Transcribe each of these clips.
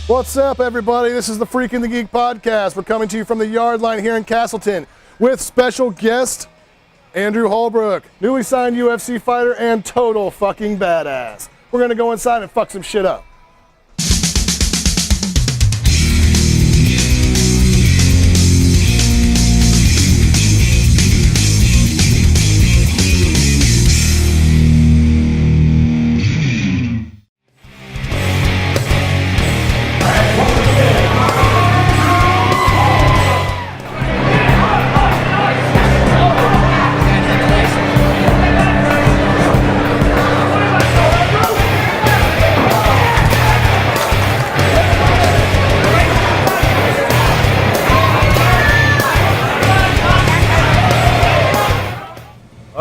What's up, everybody? This is the Freak and the Geek podcast. We're coming to you from the Yard Line here in Castleton with special guest Andrew Holbrook, newly signed UFC fighter and total fucking badass. We're gonna go inside and fuck some shit up.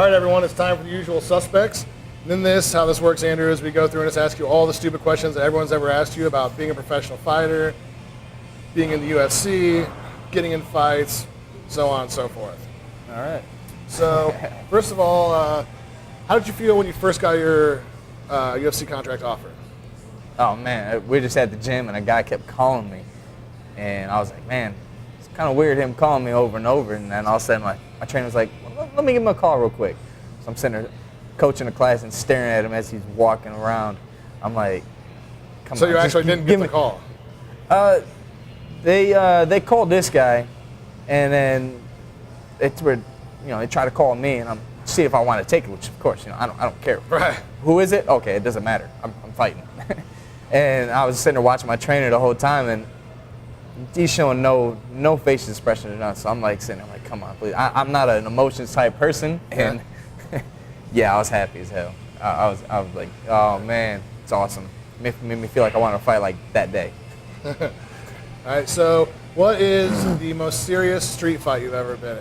Everyone, it's time for the usual suspects. And then how this works, Andrew, is we go through and just ask you all the stupid questions that everyone's ever asked you about being a professional fighter, being in the UFC, getting in fights, so on and so forth. All right. So, first of all, how did you feel when you first got your UFC contract offer? Oh man, we just at the gym and a guy kept calling me, and I was like, man, it's kind of weird him calling me over and over. And then all of a sudden, my trainer was like, well, let me give him a call real quick. So I'm sitting there coaching the class and staring at him as he's walking around. I'm like, come on. So you actually didn't get the call? They called this guy, and then they tried to call me, and I'm see if I want to take it, which of course, I don't care. Right. Who is it? Okay, it doesn't matter. I'm fighting. And I was sitting there watching my trainer the whole time, and he's showing no facial expression or nothing. So I'm like sitting there, like, come on, please. I'm not an emotions type person, and yeah, I was happy as hell. I was like, oh man, it's awesome. Made me feel like I wanted to fight like that day. All right, so what is the most serious street fight you've ever been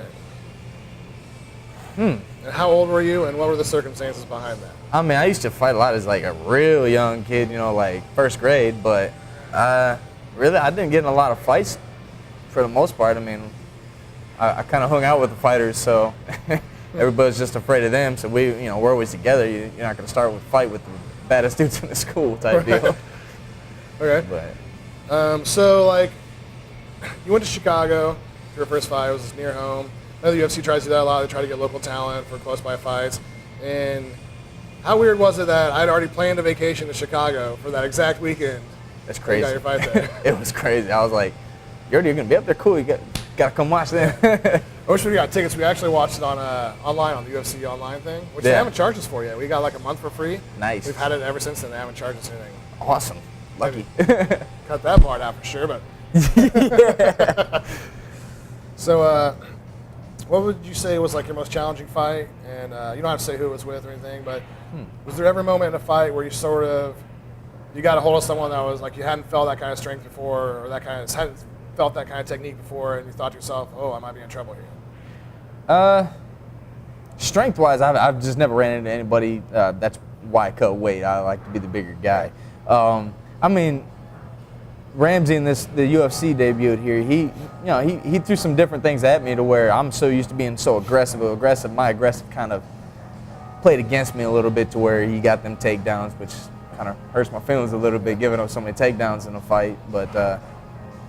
in? And how old were you, and what were the circumstances behind that? I mean, I used to fight a lot as like a real young kid, like first grade, but really, I didn't get in a lot of fights for the most part. I mean, I kind of hung out with the fighters, so everybody's just afraid of them. So we're always together. You're not going to start with a fight with the baddest dudes in the school type deal. Okay. But so like, you went to Chicago for your first fight. It was near home. I know the UFC tries to do that a lot. They try to get local talent for close by fights. And how weird was it that I'd already planned a vacation to Chicago for that exact weekend? That's crazy. You got your fight there. It was crazy. I was like, you're already going to be up there? Cool. You got to come watch that. I wish we got tickets. We actually watched it on online on the UFC online thing, which they haven't charged us for yet. We got like a month for free. Nice. We've had it ever since then. They haven't charged us anything. Awesome. Lucky. Cut that part out for sure, but. Yeah. So, what would you say was like your most challenging fight? And you don't have to say who it was with or anything, but was there ever a moment in a fight where you got a hold of someone that was like you hadn't felt that kind of strength before, or hadn't felt that kind of technique before, and you thought to yourself, "Oh, I might be in trouble here"? Strength-wise, I've just never ran into anybody. That's why I cut weight. I like to be the bigger guy. I mean, Ramsey in the UFC debuted here. He threw some different things at me to where I'm so used to being so aggressive. My aggressive kind of played against me a little bit to where he got them takedowns, which kind of hurts my feelings a little bit, giving up so many takedowns in a fight. But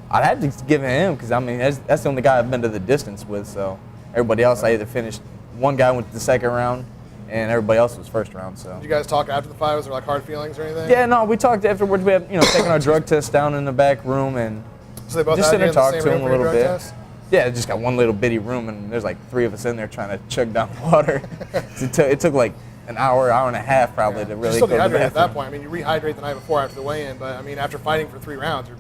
I'd have to give it him because, I mean, that's the only guy I've been to the distance with. So everybody else, I either finished. One guy went to the second round, and everybody else was first round. So. Did you guys talk after the fight? Was there like hard feelings or anything? Yeah, no, we talked afterwards. We had taken our drug test down in the back room, and so they both just had sitting you there in the talking same to him room a little for your bit. drug test? Yeah, just got one little bitty room, and there's like 3 of us in there trying to chug down water. It took like an hour and a half probably to really You're still go to the dehydrated bathroom. at that point. I mean, you rehydrate the night before after the weigh-in, but I mean, after fighting for 3 rounds, you're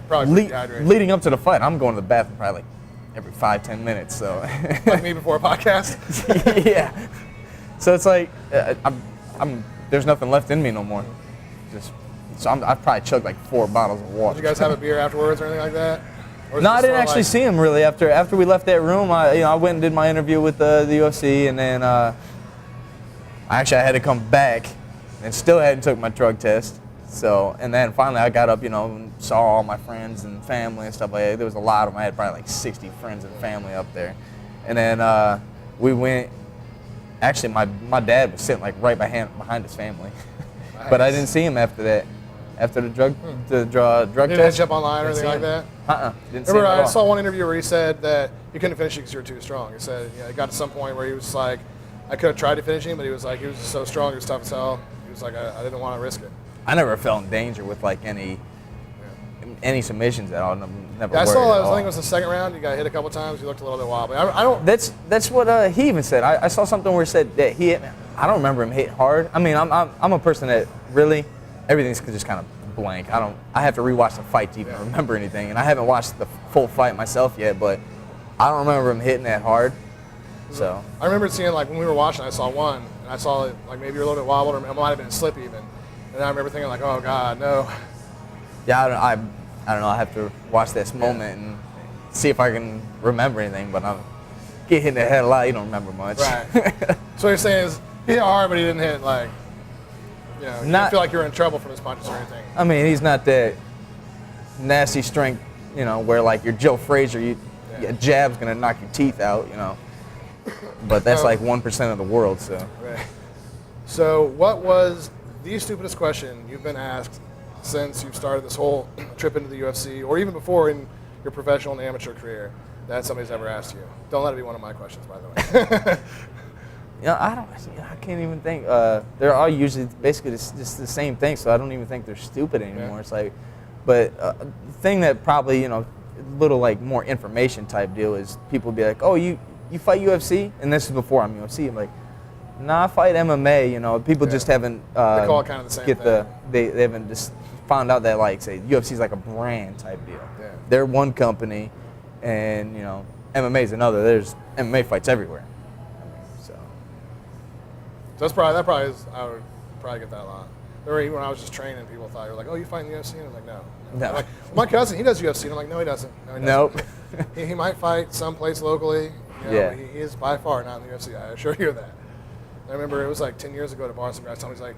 probably pretty dehydrated. Leading up to the fight, I'm going to the bathroom probably like every 5-10 minutes. So like me before a podcast. Yeah. So it's like there's nothing left in me no more. I've probably chugged like 4 bottles of water. Did you guys have a beer afterwards or anything like that? No, I didn't actually see him really. After we left that room, I went and did my interview with the UFC, and then I had to come back, and still hadn't took my drug test. So, and then finally I got up, and saw all my friends and family and stuff like that. There was a lot of them. I had probably like 60 friends and family up there, and then we went. Actually, my dad was sitting like right behind his family, nice. But I didn't see him after that. after the drug Didn't test. jump online or anything like that? Didn't see Remember, him at I all. saw one interview where he said that he couldn't finish it because you were too strong. He said, it got to some point where he was like, I could have tried to finish him, but he was like, he was so strong, he was tough as hell. He was like, I didn't want to risk it. I never felt in danger with like any submissions at all. Never. Yeah, I worried saw. at I all. think it was the second round. You got hit a couple times. You looked a little bit wobbly. I don't. That's what he even said. I saw something where it said that he hit. I don't remember him hit hard. I mean, I'm a person that really everything's just kind of blank. I have to rewatch the fight to even remember anything, and I haven't watched the full fight myself yet. But I don't remember him hitting that hard. So I remember seeing like when we were watching, I saw one, and I saw it like maybe you're a little bit wobbled, or it might have been a slip even. And I remember thinking like, oh God, no. yeah, I don't know. I have to watch this moment and see if I can remember anything. But I'm get hit in the head a lot. You don't remember much. Right. So what you're saying is he hit hard, but he didn't hit like, you didn't feel like you were in trouble from his punches or anything. I mean, he's not that nasty strength, where like you're Joe Frazier, a jab's gonna knock your teeth out, But that's like 1% of the world, so. Right. So what was the stupidest question you've been asked since you've started this whole trip into the UFC, or even before in your professional and amateur career, that somebody's ever asked you? Don't let it be one of my questions, by the way. I can't even think. They're all usually basically just the same thing, so I don't even think they're stupid anymore. Yeah. It's like, but the thing that probably, a little like more information type deal is people be like, oh, you fight UFC? And this is before I'm UFC. I'm like, nah, I fight MMA. People just haven't They call it kind of the same thing. They haven't just found out that like say UFC is like a brand type deal. Yeah. They're one company, and MMA is another. There's MMA fights everywhere. So So that probably is. I would probably get that a lot. Even when I was just training, people thought you were like, "Oh, you fight in the UFC?" And I'm like, "No." No. I'm like, my cousin, he does UFC. And I'm like, "No, he doesn't. No, he Nope. doesn't." he might fight someplace locally. Yeah. But he is by far not in the UFC. I assure you that. I remember it was like 10 years ago to bar some guys told me, he's like,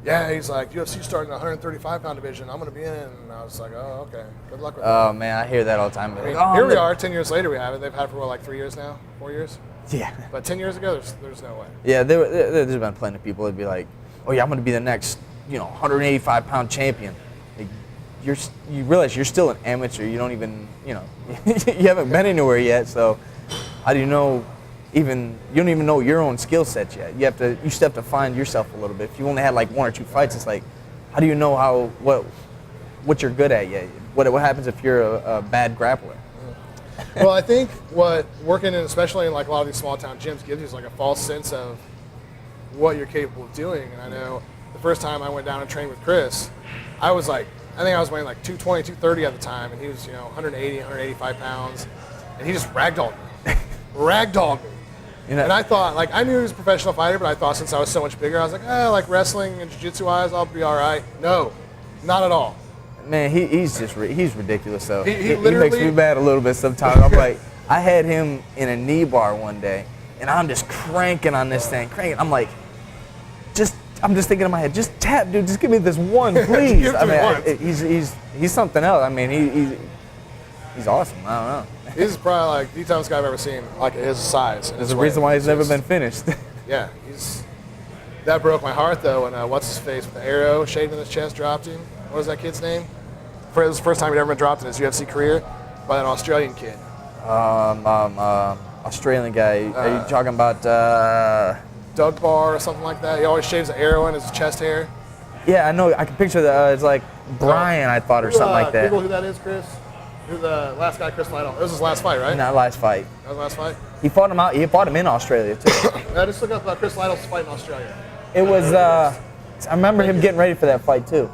"Yeah," he's like, "UFC starting in the 135-pound division. I'm going to be in." And I was like, "Oh, okay. Good luck with that." Oh man, I hear that all the time. I mean, Like, here we are, 10 years later. We have it. They've had it for what, like 3 years now, 4 years. Yeah. But 10 years ago, there's no way. Yeah, there's been plenty of people that'd be like, "Oh yeah, I'm going to be the next, 185-pound champion." Like, you realize you're still an amateur. You don't even, you haven't been anywhere yet. So, how do you know? You don't even know your own skill set yet. You still have to find yourself a little bit. If you only had like 1 or 2 fights, it's like, how do you know what you're good at yet? What happens if you're a bad grappler? Well, I think what working in, especially in like a lot of these small town gyms, gives you is like a false sense of what you're capable of doing. And I know the first time I went down and trained with Chris, I think I was weighing like 220, 230 at the time, and he was 180, 185 pounds, and he just ragdolled me. Ragdolled me. And I thought, like, I knew he was a professional fighter, but I thought since I was so much bigger, I was like, like wrestling and jiu-jitsu wise, I'll be all right. No, not at all. Man, he's ridiculous though. He makes me mad a little bit sometimes. I'm like, I had him in a knee bar one day, and I'm just cranking on this thing, cranking. I'm like, I'm just thinking in my head, just tap, dude, just give me this one, please. Give it to me once. He's something else. I mean, he's awesome. I don't know. He's probably like the toughest guy I've ever seen, like his size. There's a reason why he's never been finished. Yeah, that broke my heart though. And what's his face with the arrow shaved in his chest dropped him. What was that kid's name? It was the first time he'd ever been dropped in his UFC career by an Australian kid. Australian guy. Are you talking about? Doug Barr or something like that. He always shaves an arrow in his chest hair. Yeah, I know. I can picture that. It's like Brian, I thought, or something like that. Google who that is, Chris. Who the last guy Chris Lytle. It was his last fight, right? Not last fight. That was the last fight? He fought him out. He fought him in Australia too. Yeah, just look up Chris Lytle's fight in Australia. It was. I remember him getting ready for that fight too.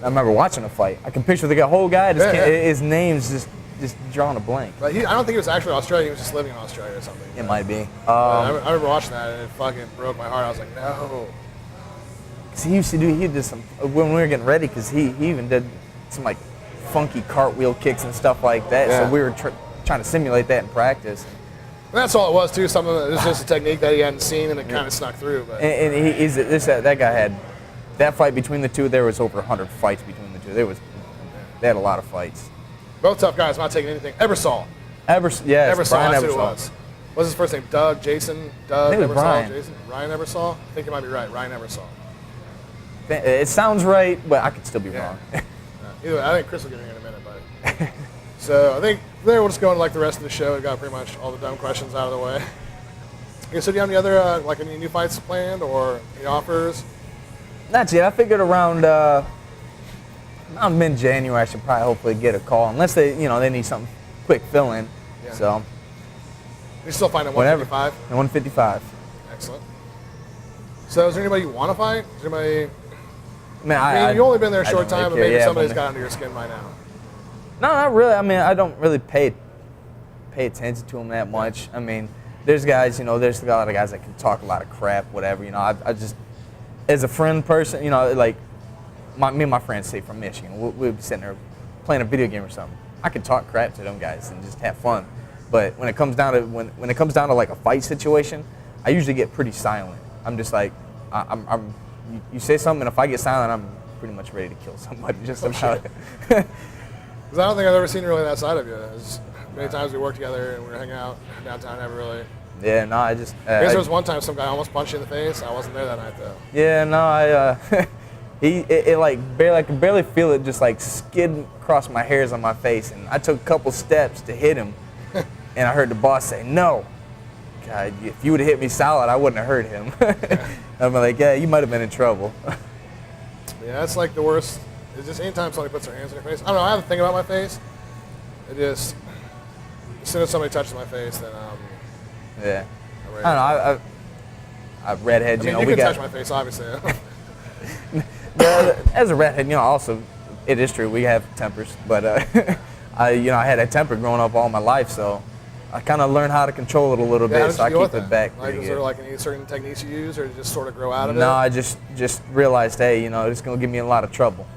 I remember watching the fight. I can picture the whole guy. His name's just drawing a blank. But I don't think he was actually Australian. He was just living in Australia or something. It might be. I remember watching that and it fucking broke my heart. I was like, no. Cause he did some when we were getting ready. Cause he even did some like funky cartwheel kicks and stuff like that. Yeah. So we were trying to simulate that in practice. And that's all it was too. It was just a technique that he hadn't seen and it kind of snuck through. But That guy had that fight between the two. There was over 100 fights between the two. They had a lot of fights. Both tough guys, not taking anything. Ebersol. Yes, Ebersol, Brian that's who it Ebersol. was. What's his first name? Doug, Jason, Doug, I think it was Ebersol, Brian. Jason, Ryan Ebersol? I think you might be right, Ryan Ebersol. It sounds right, but I could still be wrong. Either way, I think Chris will get in here in a minute, but so I think there we'll just go into like the rest of the show. We got pretty much all the dumb questions out of the way. Okay, so do you have any other like any new fights planned or any offers? Not yet. I figured around mid-January I should probably hopefully get a call, unless they they need something quick fill-in. Yeah. So You still find at 155? At 155. Excellent. So is there anybody you want to fight? Is there anybody? Man, I mean, you've only been there a short don't really time, but care. maybe Yeah, somebody's but- got under your skin by now. No, not really. I mean, I don't really pay attention to them that much. I mean, there's guys, there's a lot of guys that can talk a lot of crap, whatever. I just, as a friend person, like me and my friends, say from Michigan, we'll be sitting there playing a video game or something. I can talk crap to them guys and just have fun. But when it comes down to when it comes down to like a fight situation, I usually get pretty silent. I'm just like, you say something, and if I get silent, I'm pretty much ready to kill somebody. Just about it. Because I don't think I've ever seen really that side of you. As many times we worked together and we were hanging out downtown, never really. Yeah, no, I just. I guess there was one time some guy almost punched you in the face. I wasn't there that night though. Yeah, no, I I could barely feel it just like skidding across my hairs on my face, and I took a couple steps to hit him, and I heard the boss say, "No." God, if you would have hit me solid, I wouldn't have hurt him. Yeah. I'm like, yeah, you might have been in trouble. Yeah, that's like the worst. It's just anytime somebody puts their hands on your face. I don't know. I have a thing about my face. It just as soon as somebody touches my face, then Yeah. I'm ready. I don't know. I redheads, I mean, we can got. touch my face, obviously. As a redhead, also, it is true we have tempers, but I had a temper growing up all my life, so I kind of learned how to control it a little Yeah, how bit, did so I you deal keep with it that? back. Like, pretty was there good. like any certain techniques you use, or did you just sort of grow out of it? No, I just realized, hey, it's gonna give me a lot of trouble,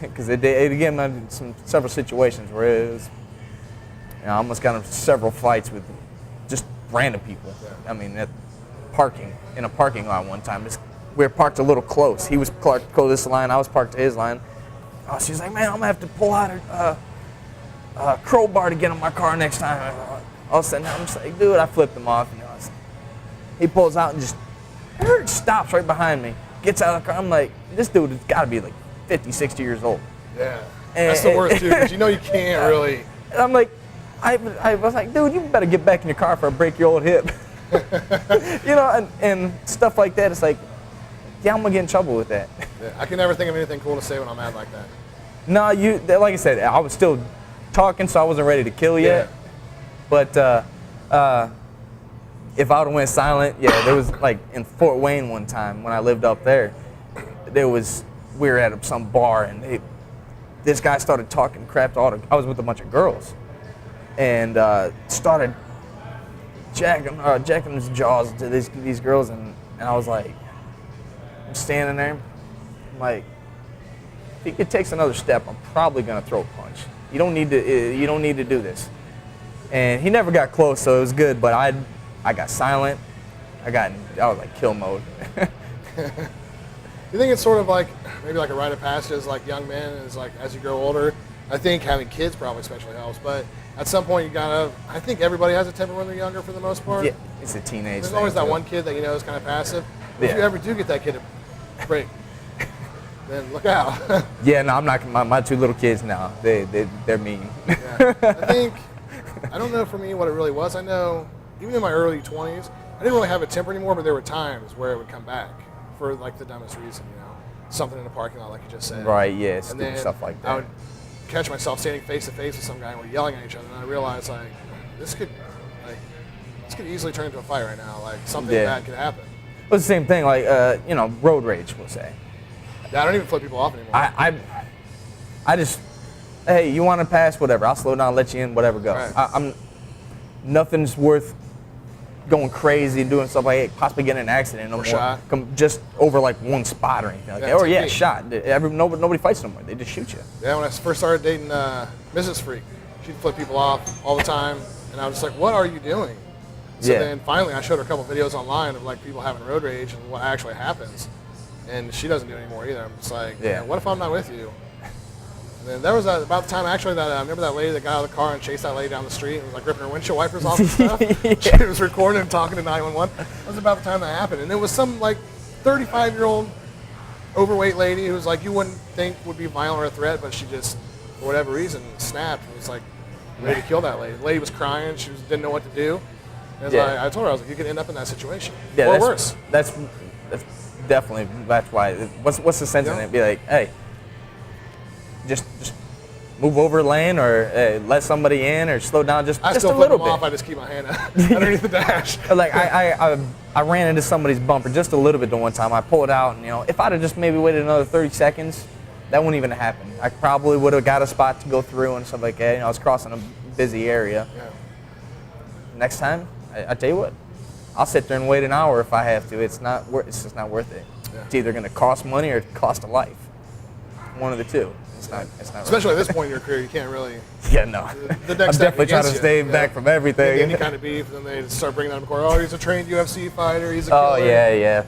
because it gave me several situations where it was, I almost got in several fights with just random people. Yeah. I mean, in a parking lot one time, we were parked a little close. He was parked to this line, I was parked to his line. Oh, she's like, man, I'm gonna have to pull out a crowbar to get in my car next time. All of a sudden, I'm just like, dude, I flipped him off. He pulls out and just stops right behind me, gets out of the car. I'm like, this dude has got to be like 50, 60 years old. Yeah, that's the worst too, because you can't really. And I'm like, I was like, dude, you better get back in your car before I break your old hip. and stuff like that. It's like, yeah, I'm gonna get in trouble with that. Yeah, I can never think of anything cool to say when I'm mad like that. No, like I said, I was still talking, so I wasn't ready to kill yet. Yeah. But if I would have went silent, there was like in Fort Wayne one time when I lived up there. We were at some bar, and this guy started talking crap to I was with a bunch of girls, and started jacking his jaws to these girls, and I was like, I'm standing there, I'm like, if he takes another step, I'm probably gonna throw a punch. You don't need to do this. And he never got close, so it was good. But I got silent. I was like kill mode. You think it's sort of like maybe like a rite of passage as like young men, is like as you grow older. I think having kids probably especially helps, but at some point I think everybody has a temper when they're younger for the most part. Yeah, it's a teenage. There's thing, always that too. one kid that is kind of passive. But Yeah. if you ever do get that kid to break, then look out. Yeah, no, I'm not. My two little kids now, they're mean. Yeah. I don't know for me what it really was. I know even in my early 20s, I didn't really have a temper anymore, but there were times where it would come back for like the dumbest reason, something in the parking lot like you just said. Right, yeah, And stupid then stuff like that. I would catch myself standing face to face with some guy and we're yelling at each other, and I realized like this could easily turn into a fight right now. Like something bad could happen. It was the same thing, like road rage, we'll say. Yeah, I don't even flip people off anymore. I just, hey, you want to pass, whatever. I'll slow down, let you in, whatever, go. Right. Nothing's worth going crazy and doing stuff like possibly getting in an accident no more. Shot. Just over like one spot or anything like that. Or Yeah, shot. Nobody fights no more. They just shoot you. Yeah, when I first started dating Mrs. Freak, she'd flip people off all the time, and I was just like, what are you doing? So then finally I showed her a couple videos online of like people having road rage and what actually happens. And she doesn't do it anymore either. I'm just like, man, what if I'm not with you? And then there was about the time actually that I remember that lady that got out of the car and chased that lady down the street and was like ripping her windshield wipers off and stuff. She was recording and talking to 911. That was about the time that happened. And it was some like 35-year-old overweight lady who's like you wouldn't think would be violent or a threat, but she just, for whatever reason, snapped and was like ready to kill that lady. The lady was crying. She didn't know what to do. And I told her, I was like, you could end up in that situation. Yeah, or worse. That's definitely, that's why. What's the sense in it? Be like, hey, just move over lane, or let somebody in, or slow down just a little bit. I still flip them off. I just keep my hand underneath the dash. Like I ran into somebody's bumper just a little bit the one time. I pulled out, and if I'd have just maybe waited another 30 seconds, that wouldn't even happen. I probably would have got a spot to go through and stuff like that. I was crossing a busy area. Yeah. Next time, I tell you what, I'll sit there and wait an hour if I have to. It's just not worth it. Yeah. It's either going to cost money or cost a life. One of the two. It's not. Especially at this point in your career, you can't really. Yeah, no. The next I'm definitely trying to stay you, back from everything. Any kind of beef, and then they start bringing that up. Oh, he's a trained UFC fighter. He's a killer. Oh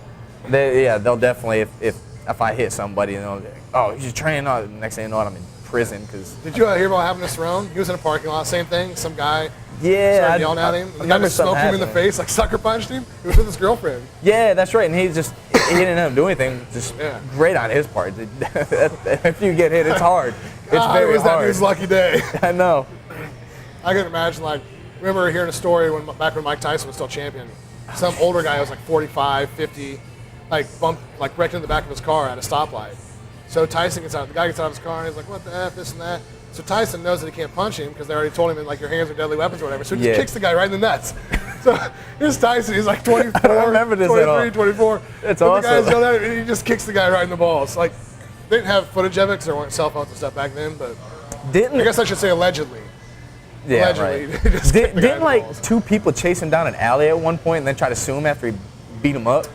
yeah. They'll definitely if I hit somebody, oh, he's trained. Oh, next thing you know, I'm in prison because. Did you hear about what happened to Cerrone? He was in a parking lot. Same thing. Some guy. Yeah, started yelling at him. The guy just smoked him in the face, like sucker punched him. He was with his girlfriend. Yeah, that's right. And he didn't have to do anything. Just great on his part. If you get hit, it's hard. It's very it was hard. That dude's lucky day. I know. I can imagine, remember hearing a story back when Mike Tyson was still champion. Some older guy was like 45, 50, wrecked in the back of his car at a stoplight. So Tyson gets out. The guy gets out of his car and he's like, "What the f, this and that." So Tyson knows that he can't punch him because they already told him your hands are deadly weapons or whatever. So he just kicks the guy right in the nuts. So here's Tyson. He's like 24, I remember this 23, 24. It's awesome. The guy's yelling at him and he just kicks the guy right in the balls. They didn't have footage of it because there weren't cell phones and stuff back then. But I guess I should say allegedly. Yeah, allegedly, right. Didn't two people chase him down an alley at one point and then try to sue him after he beat him up?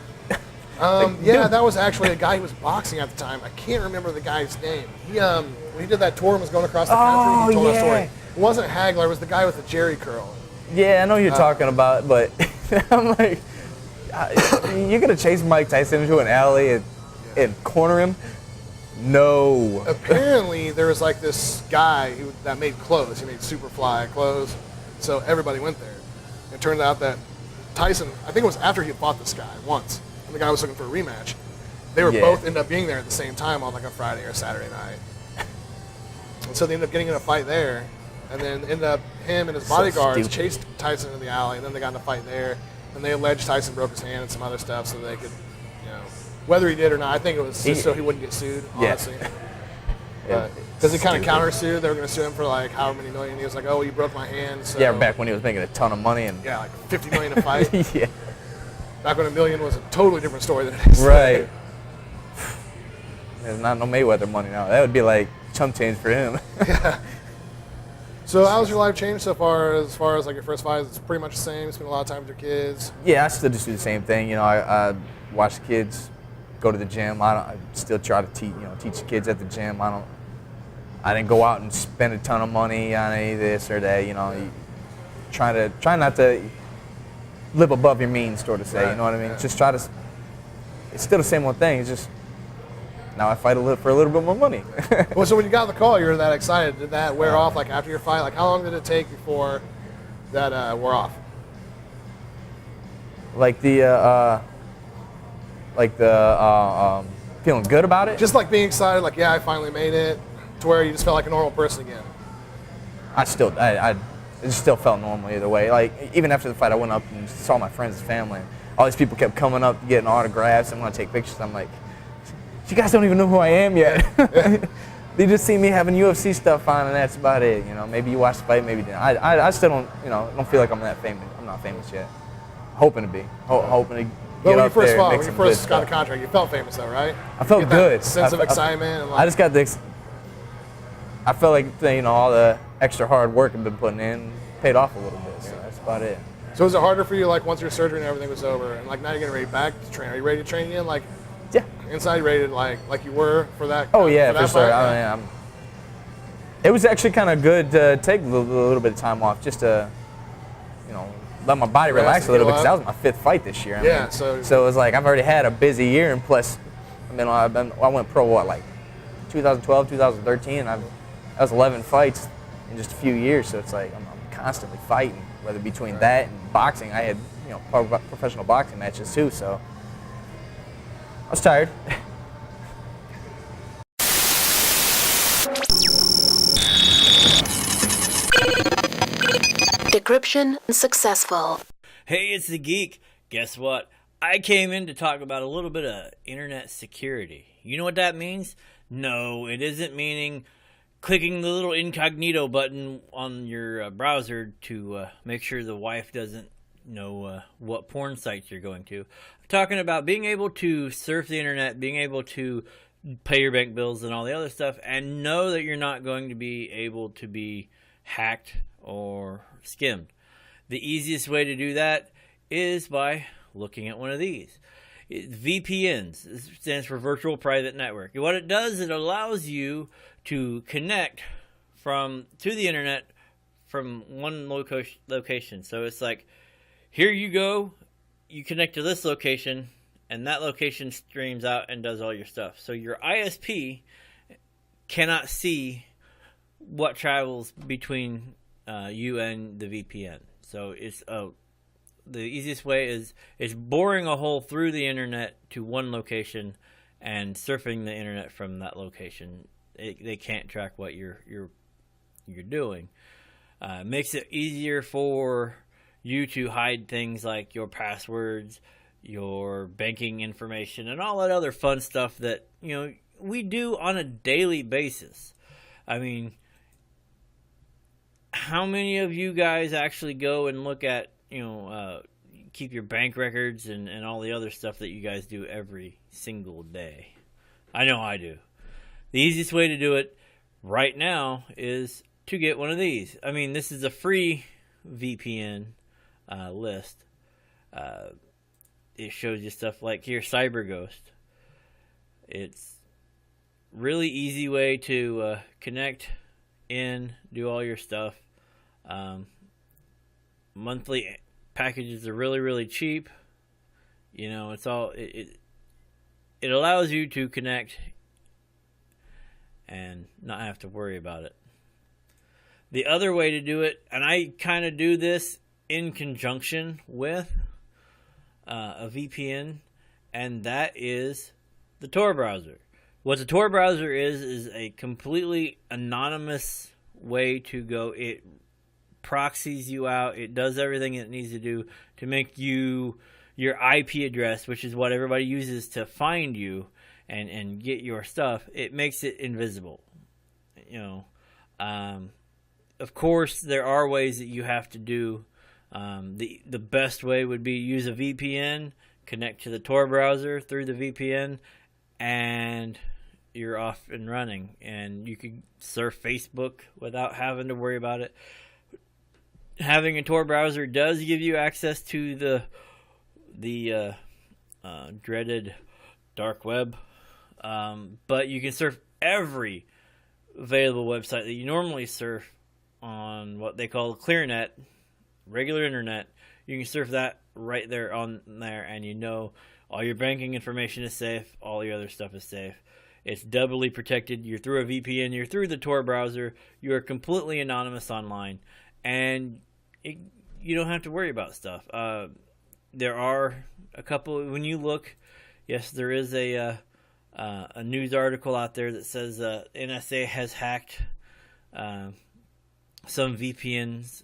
That was actually a guy who was boxing at the time. I can't remember the guy's name. He when he did that tour and was going across the country, he told that story. It wasn't Hagler, it was the guy with the Jerry curl. Yeah, I know who you're talking about, but I'm like, you're gonna chase Mike Tyson into an alley and corner him? No. Apparently, there was this guy that made clothes. He made Superfly clothes, so everybody went there. It turned out that Tyson, I think it was after he fought this guy once, and the guy was looking for a rematch. They were both ended up being there at the same time on a Friday or Saturday night. And so they ended up getting in a fight there, and then ended up him and his bodyguards chased Tyson in the alley, and then they got in a fight there, and they alleged Tyson broke his hand and some other stuff so they could, whether he did or not, I think it was just so he wouldn't get sued, honestly. Because he kind of countersued. They were going to sue him for however many million. He was like, "Oh, you broke my hand." So, yeah, back when he was making a ton of money and $50 million a fight. Yeah. Back when $1 million was a totally different story than it is. Right. There's not no Mayweather money now. That would be like chump change for him. Yeah. So how's your life changed so far? As far as your first fight, it's pretty much the same. Spend a lot of time with your kids. Yeah, I still just do the same thing. I watch the kids, go to the gym. I still try to teach the kids at the gym. I didn't go out and spend a ton of money on any of this or that. You try not to live above your means, sort of say. Right. You know what I mean? Yeah. Just try to. It's still the same old thing. It's just now I fight for a little bit more money. Well, so when you got the call, you were that excited. Did that wear off after your fight? How long did it take before that wore off? Feeling good about it. Just being excited, I finally made it, to where you just felt like a normal person again. I it still felt normal either way. Even after the fight, I went up and saw my friends and family. All these people kept coming up, getting autographs and want to take pictures. I'm like, you guys don't even know who I am yet. Yeah. They just see me having UFC stuff on, and that's about it. Maybe you watch the fight, maybe you didn't. I still don't, don't feel like I'm that famous. I'm not famous yet. Hoping to be. Hoping to. But when you first fought, when you first got a contract, you felt famous though, right? I felt good. Sense of excitement. And I just got this. I felt like all the extra hard work I've been putting in paid off a little bit. So that's about it. So was it harder for you once your surgery and everything was over, and now you're getting ready back to train? Are you ready to train again? Yeah. Inside rated like you were for that? Oh yeah, for sure. Yeah. It was actually kind of good to take a little bit of time off just to, let my body relax a little bit because that was my 5th fight this year. So it was I've already had a busy year, and plus, I went pro 2012, 2013, and that was 11 fights in just a few years. So it's I'm constantly fighting, whether between that and boxing. I had professional boxing matches too, so I was tired. Decryption successful. Hey, it's the Geek. Guess what? I came in to talk about a little bit of internet security. You know what that means? No, it isn't meaning clicking the little incognito button on your browser to make sure the wife doesn't know what porn sites you're going to. I'm talking about being able to surf the internet, being able to pay your bank bills and all the other stuff, and know that you're not going to be able to be hacked or skimmed. The easiest way to do that is by looking at one of these. VPNs. This stands for Virtual Private Network. What it does, it allows you to connect to the internet from one location. So it's like, here you go, you connect to this location, and that location streams out and does all your stuff. So your ISP cannot see what travels between you and the VPN. So it's the easiest way is boring a hole through the internet to one location and surfing the internet from that location. They can't track what you're doing. Makes it easier for you to hide things like your passwords, your banking information, and all that other fun stuff that we do on a daily basis. I mean, how many of you guys actually go and look at keep your bank records and all the other stuff that you guys do every single day? I know I do. The easiest way to do it right now is to get one of these. I mean, this is a free VPN list. It shows you stuff like here, CyberGhost. It's really easy way to connect in, do all your stuff. Monthly packages are really, really cheap. It's all it allows you to connect and not have to worry about it. The other way to do it, and I kind of do this in conjunction with a VPN, and that is the Tor browser. What the Tor browser is a completely anonymous way to go. It proxies you out. It does everything it needs to do to make your IP address, which is what everybody uses to find you and get your stuff. It makes it invisible. Of course, there are ways that you have to do. The best way would be use a VPN, connect to the Tor browser through the VPN, and you're off and running. And you could surf Facebook without having to worry about it. Having a Tor browser does give you access to the dreaded dark web, but you can surf every available website that you normally surf on what they call ClearNet, regular internet. You can surf that right there on there, and all your banking information is safe, all your other stuff is safe. It's doubly protected. You're through a VPN, you're through the Tor browser, you are completely anonymous online, and you don't have to worry about stuff. There are a couple, when you look, yes, there is a news article out there that says NSA has hacked some VPNs,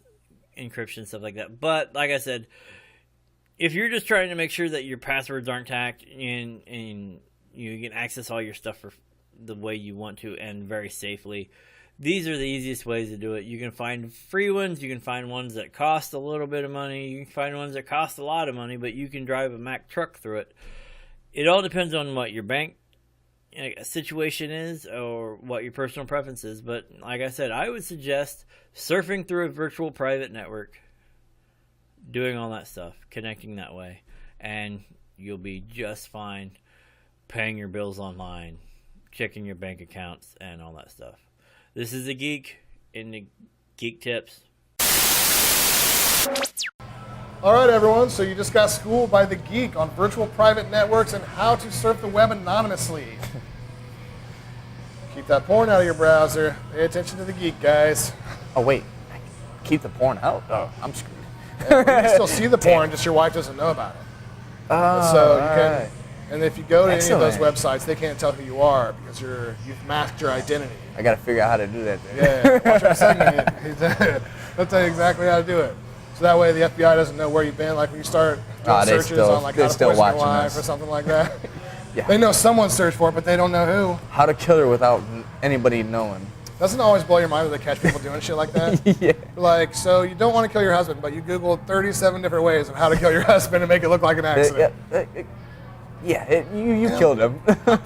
encryption, stuff like that. But like I said, if you're just trying to make sure that your passwords aren't hacked and you can access all your stuff for the way you want to and very safely, these are the easiest ways to do it. You can find free ones. You can find ones that cost a little bit of money. You can find ones that cost a lot of money, but you can drive a Mack truck through it. It all depends on what your bank situation is or what your personal preference is. But like I said, I would suggest surfing through a virtual private network, doing all that stuff, connecting that way, and you'll be just fine paying your bills online, checking your bank accounts, and all that stuff. This is the Geek in the Geek Tips. All right, everyone. So you just got schooled by the Geek on virtual private networks and how to surf the web anonymously. Keep that porn out of your browser. Pay attention to the Geek, guys. Oh wait, keep the porn out. Oh, I'm screwed. Yeah, you can still see the porn, just your wife doesn't know about it. So you can, and if you go to any of those websites, they can't tell who you are because you've masked your identity. I got to figure out how to do that then. Yeah, watch our segment. They'll tell you exactly how to do it. So that way the FBI doesn't know where you've been. Like when you start doing They searches still- on like they how to still poison your watching wife us. or something like that. Yeah. They know someone searched for it, but they don't know who. How to kill her without anybody knowing. Doesn't it always blow your mind when they catch people doing shit like that? Yeah. Like, so you don't want to kill your husband, but you Googled 37 different ways of how to kill your husband and make it look like an accident. You killed him.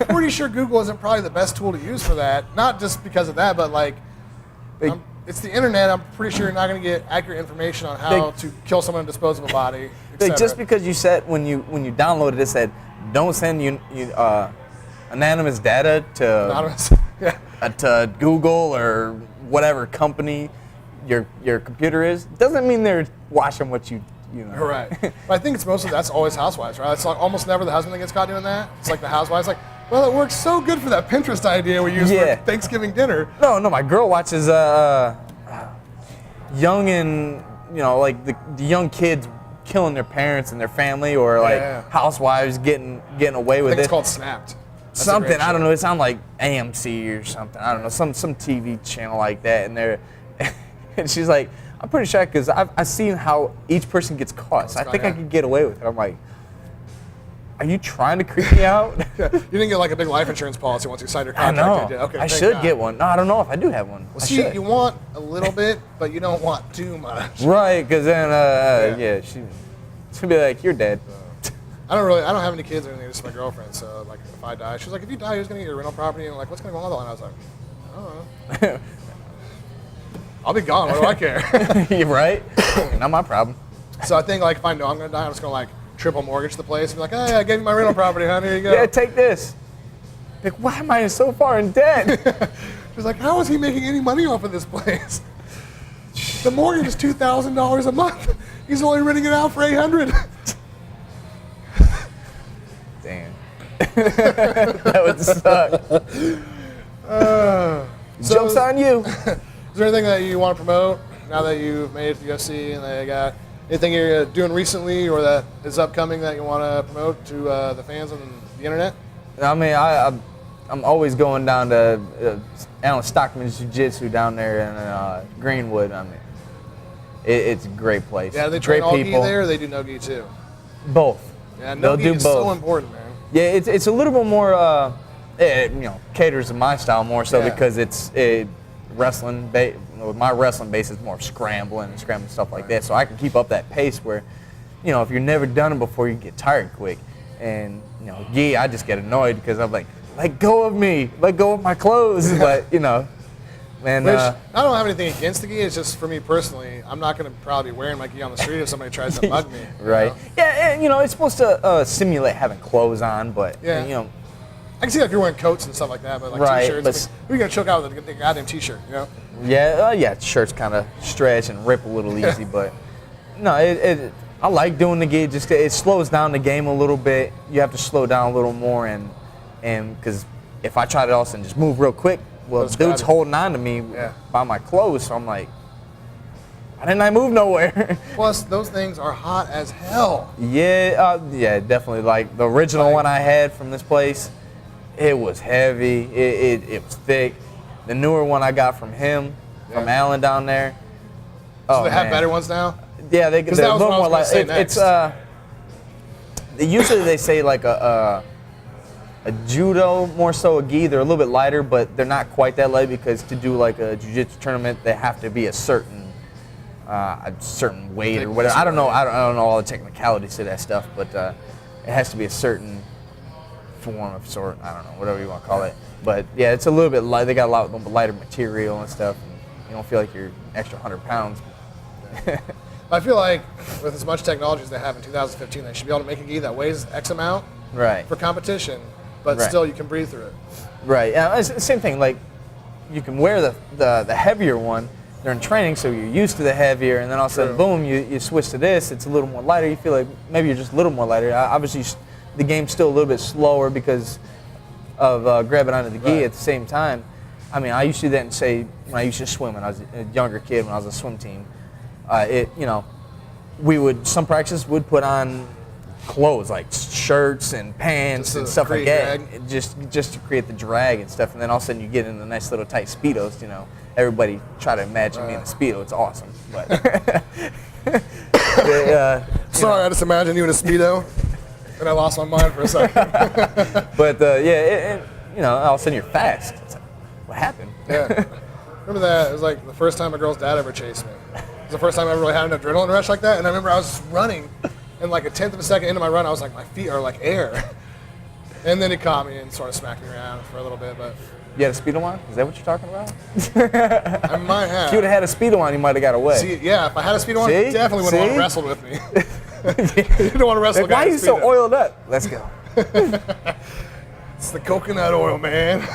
Pretty sure Google isn't probably the best tool to use for that. Not just because of that, but like, it's the internet. I'm pretty sure you're not going to get accurate information on how to kill someone and dispose of a body. Just because you said when you downloaded it said don't send anonymous data to Anonymous. Yeah. To Google or whatever company your computer is, doesn't mean they're watching what you know. Right. But I think it's mostly that's always housewives, right? It's like almost never the husband that gets caught doing that. It's like the housewives like, well, it works so good for that Pinterest idea we used for Thanksgiving dinner. No, my girl watches young and like the young kids killing their parents and their family, or like housewives getting away with I think it. it's called Snapped. That's Something, I don't know. It sounds like AMC or something. I don't know, some TV channel like that. And they're and she's like, I'm pretty sure because I've seen how each person gets caught. So I think I could get away with it. I'm like, are you trying to creep me out? You didn't get like a big life insurance policy once you signed your I contract. know. Okay, I thank should God. get one. No, I don't know if I do have one. Well, see, you want a little bit, but you don't want too much. Right, because then she'll be like, you're dead. I don't have any kids or anything, just my girlfriend. So like, if I die, she was like, if you die, who's gonna get your rental property? And I'm like, what's gonna go on the line? I was like, I don't know. I'll be gone. What do I care? You're right. Not my problem. So I think like if I know I'm gonna die, I'm just gonna like triple mortgage the place and be like, oh yeah, I gave you my rental property, honey. Here you go. Yeah, take this. Like, why am I so far in debt? She's like, how is he making any money off of this place? The mortgage is $2,000 a month. He's only renting it out for $800. Damn. That would suck. Joke's on you. Is there anything that you want to promote now that you've made it to UFC and they got anything you're doing recently or that is upcoming that you want to promote to the fans on the internet? I mean, I'm always going down to Alan Stockman's Jiu-Jitsu down there in Greenwood. I mean, it's a great place. Yeah, they great train all people. gi there, or they do no gi too. Both. Yeah, no They'll gi do is both. so important, man. Yeah, it's a little bit more, caters to my style more so because it's wrestling. With my wrestling base is more scrambling stuff like that. So I can keep up that pace where, if you've never done it before, you get tired quick. And gi, I just get annoyed because I'm like, let go of me, let go of my clothes. But man, Which, I don't have anything against the gi. It's just for me personally, I'm not going to probably be wearing my gi on the street if somebody tries to mug me. right? Yeah, and, it's supposed to simulate having clothes on, but I can see if you're wearing coats and stuff like that, but like t-shirts, but who are you going to choke out with a goddamn t-shirt, shirts kind of stretch and rip a little easy, but no, I like doing the gi. Just it slows down the game a little bit. You have to slow down a little more, and because if I try to also just move real quick, well, dude's holding on to me by my clothes, so I'm like, why didn't I move nowhere? Plus, those things are hot as hell. Yeah, definitely. Like the original one I had from this place, it was heavy. It was thick. The newer one I got from him, from Alan down there. So they have better ones now? Yeah, they're a little more like it's usually they say like a judo, more so a gi. They're a little bit lighter, but they're not quite that light because to do like a jiu-jitsu tournament, they have to be a certain weight or whatever. I don't know. I don't know all the technicalities to that stuff, but it has to be a certain form of sort. I don't know, whatever you want to call it. But yeah, it's a little bit light. They got a lot lighter material and stuff. And you don't feel like you're extra 100 pounds. I feel like with as much technology as they have in 2015, they should be able to make a gi that weighs X amount for competition, but still you can breathe through it. Right. It's the same thing. Like you can wear the heavier one during training, so you're used to the heavier, and then all of a sudden, boom, you switch to this. It's a little more lighter. You feel like maybe you're just a little more lighter. Obviously, the game's still a little bit slower because of grabbing onto the gi at the same time. I mean, I used to do that and say when I used to swim when I was a younger kid, when I was on a swim team, some practices would put on clothes like shirts and pants and stuff like that, just to create the drag and stuff. And then all of a sudden you get in the nice little tight Speedos. Everybody try to imagine me in a Speedo. It's awesome, but Sorry, I just imagined you in a Speedo, and I lost my mind for a second. But you know, all of a sudden you're fast. It's like, what happened? Yeah. Remember that? It was like the first time a girl's dad ever chased me. It was the first time I ever really had an adrenaline rush like that. And I remember I was running, and like a tenth of a second into my run, I was like, my feet are like air. And then he caught me and sort of smacked me around for a little bit. But You had a Speedo on? Is that what you're talking about? I might have. If you would have had a Speedo on, you might have got away. See, yeah, if I had a Speedo on, See? he definitely would have want to wrestle with me. You don't want to wrestle Like, a guy why are in you a so Speedo. oiled up? Let's go. It's the coconut oil, man.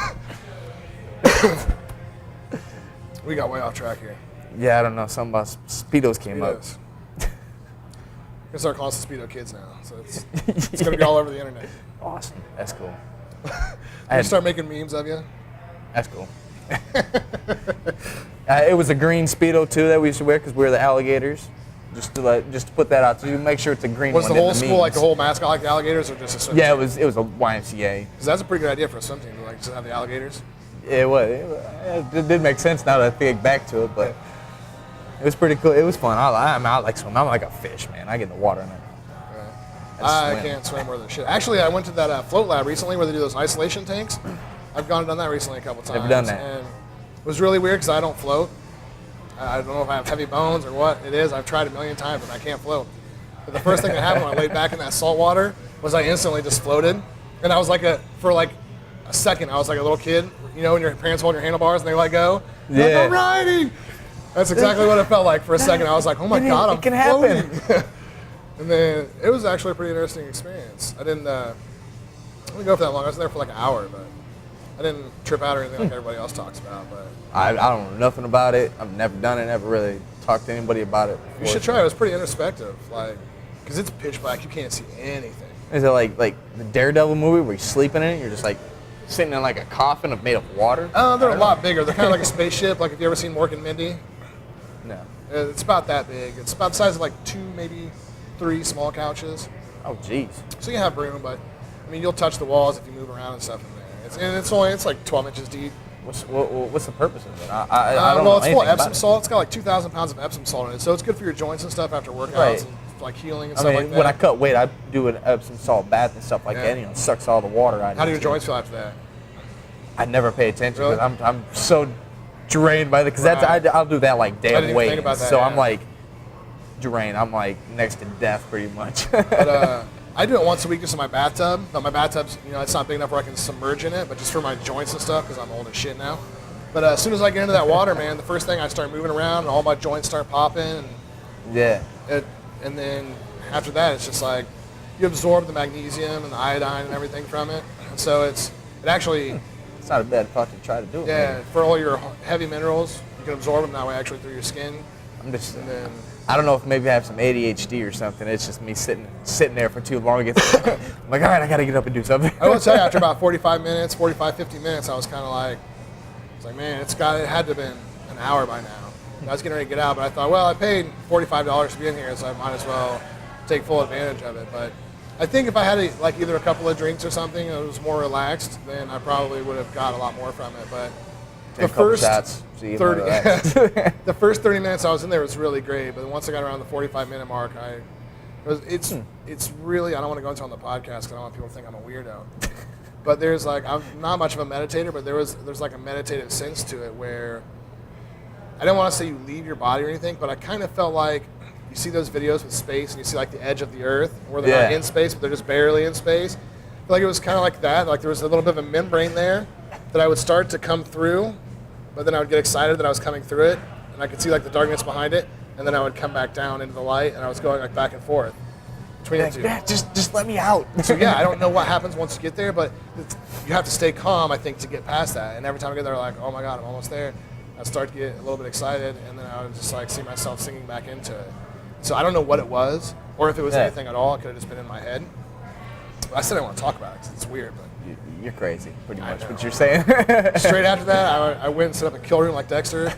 We got way off track here. Yeah, I don't know. Something about Speedos came up. Speedos. We're gonna start calling us the Speedo kids now, so it's gonna be all over the internet. Awesome. That's cool. I start making memes of you. That's cool. It was a green Speedo too that we used to wear because we were the alligators. Just to put that out to make sure it's a green Was one. the whole in school memes. like the whole mascot like the alligators, or just a swim Yeah, team? it was a YMCA. Because that's a pretty good idea for a swim team to like just have the alligators. It was. It did make sense now that I think back to it, but it was pretty cool. It was fun. I like swimming. I'm like a fish, man. I get in the water and I can't swim worth a shit. Actually, I went to that float lab recently where they do those isolation tanks. I've gone and done that recently a couple times. Never done that. And it was really weird because I don't float. I don't know if I have heavy bones or what it is. I've tried a million times and I can't float. But the first thing that happened when I laid back in that salt water was I instantly just floated. And I was like for like a second, I was like a little kid, you know, when your parents hold your handlebars and they let go. Yeah. Like, I'm riding. That's exactly what it felt like for a second. I was like, oh my God, I'm it can happen. floating. And then it was actually a pretty interesting experience. I didn't go for that long. I was there for like an hour, but I didn't trip out or anything like everybody else talks about. But I don't know nothing about it. I've never done it. Never really talked to anybody about it. you should try it. It was pretty introspective, like, because it's pitch black. You can't see anything. Is it like the Daredevil movie where you're sleeping in it? You're just like sitting in like a coffin made of water? They're a lot bigger. They're kind of like a spaceship. Like, if you ever seen Mork and Mindy, No. it's about that big. It's about the size of like 2, maybe 3 small couches. Oh, jeez. So you have room, but I mean, you'll touch the walls if you move around and stuff in there. It's like 12 inches deep. What's the purpose of it? I don't Well, know it's full of anything about Epsom salt. It's got like 2,000 pounds of Epsom salt in it, so it's good for your joints and stuff after workouts Right. and like healing and I stuff mean, like that. when I cut weight, I do an Epsom salt bath and stuff like Yeah. that. You know, it sucks all the water out. How do your into it. joints feel after that? I never pay attention Really? because I'm so drained by the because Right. I'll do that like day I of didn't even weight. think about that, So yeah. I'm like drained. I'm like next to death pretty much. But I do it once a week just in my bathtub. But my bathtub's, you know, it's not big enough where I can submerge in it, but just for my joints and stuff because I'm old as shit now. But as soon as I get into that water, man, the first thing I start moving around and all my joints start popping. Yeah. And then after that, it's just like you absorb the magnesium and the iodine and everything from it. And so it actually, It's not a bad thought to try to do it. yeah, for all your heavy minerals, you can absorb them that way actually through your skin. I'm just. And then, I don't know if maybe I have some ADHD or something. It's just me sitting there for too long. I'm like, all right, I gotta get up and do something. I will tell you, after about 45 minutes, 50 minutes, I was kind of like, man, it had to have been an hour by now. I was getting ready to get out, but I thought, well, I paid $45 to be in here, so I might as well take full advantage of it. But I think if I had like either a couple of drinks or something and it was more relaxed, then I probably would have got a lot more from it. But Take a couple shots, so you 30, know that. the first 30 minutes I was in there was really great, but once I got around the 45-minute mark, it's really, I don't want to go into it on the podcast because I don't want people to think I'm a weirdo. But there's like, I'm not much of a meditator, but there's like a meditative sense to it where I don't want to say you leave your body or anything, but I kind of felt like you see those videos with space and you see like the edge of the earth where they're not Yeah. in space, but they're just barely in space. I feel like it was kind of like that. Like there was a little bit of a membrane there that I would start to come through, but then I would get excited that I was coming through it and I could see like the darkness behind it, and then I would come back down into the light and I was going like back and forth between the two. Yeah, just let me out. So yeah, I don't know what happens once you get there, but you have to stay calm, I think, to get past that. And every time I get there, like, oh my God, I'm almost there. I start to get a little bit excited, and then I would just like see myself singing back into it. So I don't know what it was, or if it was Yeah. anything at all. It could have just been in my head. But I still didn't want to talk about it 'cause it's weird. But You're crazy, pretty much know. what you're saying. straight after that, I went and set up a kill room like Dexter.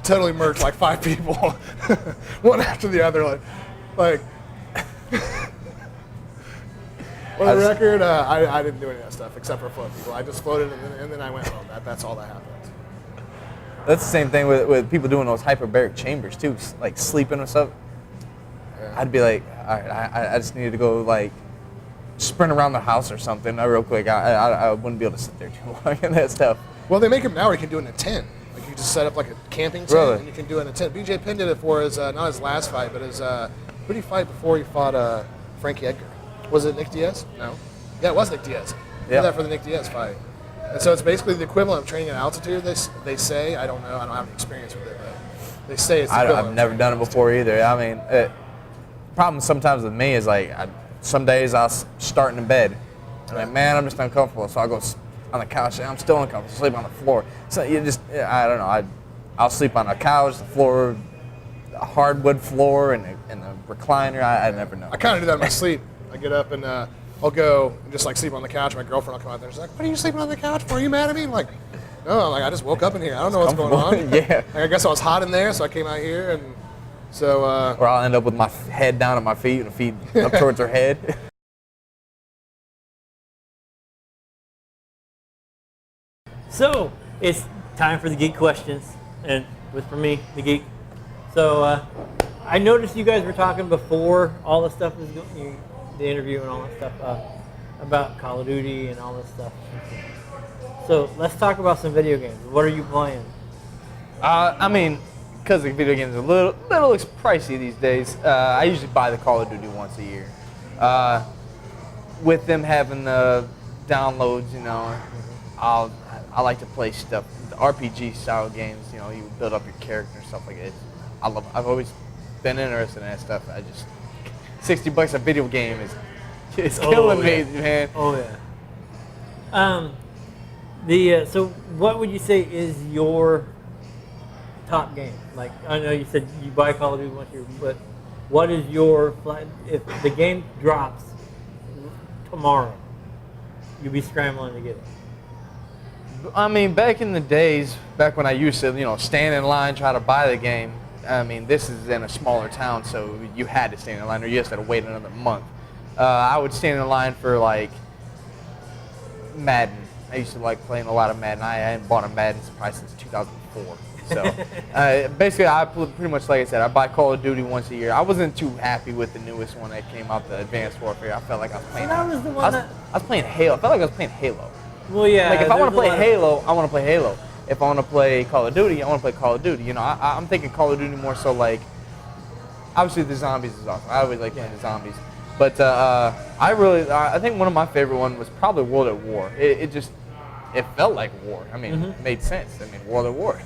Totally murked like 5 people, one after the other. Like. For the record, I didn't do any of that stuff except for float people. I just floated and then I went home. That's all that happened. That's the same thing with people doing those hyperbaric chambers too, like sleeping or something. Yeah. I'd be like, all right, I just needed to go like sprint around the house or something real quick. I wouldn't be able to sit there too long and that stuff. Well, they make them now where you can do it in a tent. Like you just set up like a camping tent, Really? and you can do it in a tent. BJ Penn did it for his not his last fight, but his who did he fight before he fought Frankie Edgar? Was it Nick Diaz? No. Yeah, it was Nick Diaz. He did that for the Nick Diaz fight. And so it's basically the equivalent of training at altitude. They say. I don't know. I don't have any experience with it, but they say it's the equivalent. I've never done it before either. I mean, problem sometimes with me is like some days I'll start in bed. I'm like, man, I'm just uncomfortable, so I'll go on the couch. I'm still uncomfortable. Sleep on the floor. So you just, I don't know. I'll sleep on a couch, the floor, a hardwood floor, and the recliner. I never know. I kind of do that in my sleep. I get up and I'll go and just like sleep on the couch. My girlfriend will come out there and she's like, "What are you sleeping on the couch for? Are you mad at me?" I'm like, "No, I'm like I just woke up in here. I don't know what's going on." Yeah. Like, I guess I was hot in there, so I came out here and so. Or I'll end up with my head down at my feet and the feet up towards her head. So it's time for the geek questions, and for me, the geek. So I noticed you guys were talking before all the stuff was going, the interview and all that stuff about Call of Duty and all this stuff. So let's talk about some video games. What are you playing? I mean, because the video games are a little pricey these days, I usually buy the Call of Duty once a year. With them having the downloads, you know, I like to play stuff, the RPG style games. You know, you build up your character and stuff like that. I've always been interested in that stuff. I just $60 a video game is killing me, man. Oh yeah. So what would you say is your top game? Like I know you said you buy Call of Duty once a year, but what is your if the game drops tomorrow, you'll be scrambling to get it? I mean, back in the days, back when I used to, you know, stand in line, try to buy the game. I mean, this is in a smaller town, so you had to stand in line, or you just had to wait another month. I would stand in line for like Madden. I used to like playing a lot of Madden. I hadn't bought a Madden probably since 2004. So basically, I pretty much, like I said, I buy Call of Duty once a year. I wasn't too happy with the newest one that came out, the Advanced Warfare. I felt like I was playing. That was the one I was playing Halo. I felt like I was playing Halo. Well, yeah. Like if I want to play Halo, I want to play Halo. If I want to play Call of Duty, I want to play Call of Duty. You know, I'm thinking Call of Duty more so like. Obviously, the zombies is awesome. I always like playing the zombies. But I think one of my favorite ones was probably World at War. It felt like war. I mean, it made sense. I mean, World at War.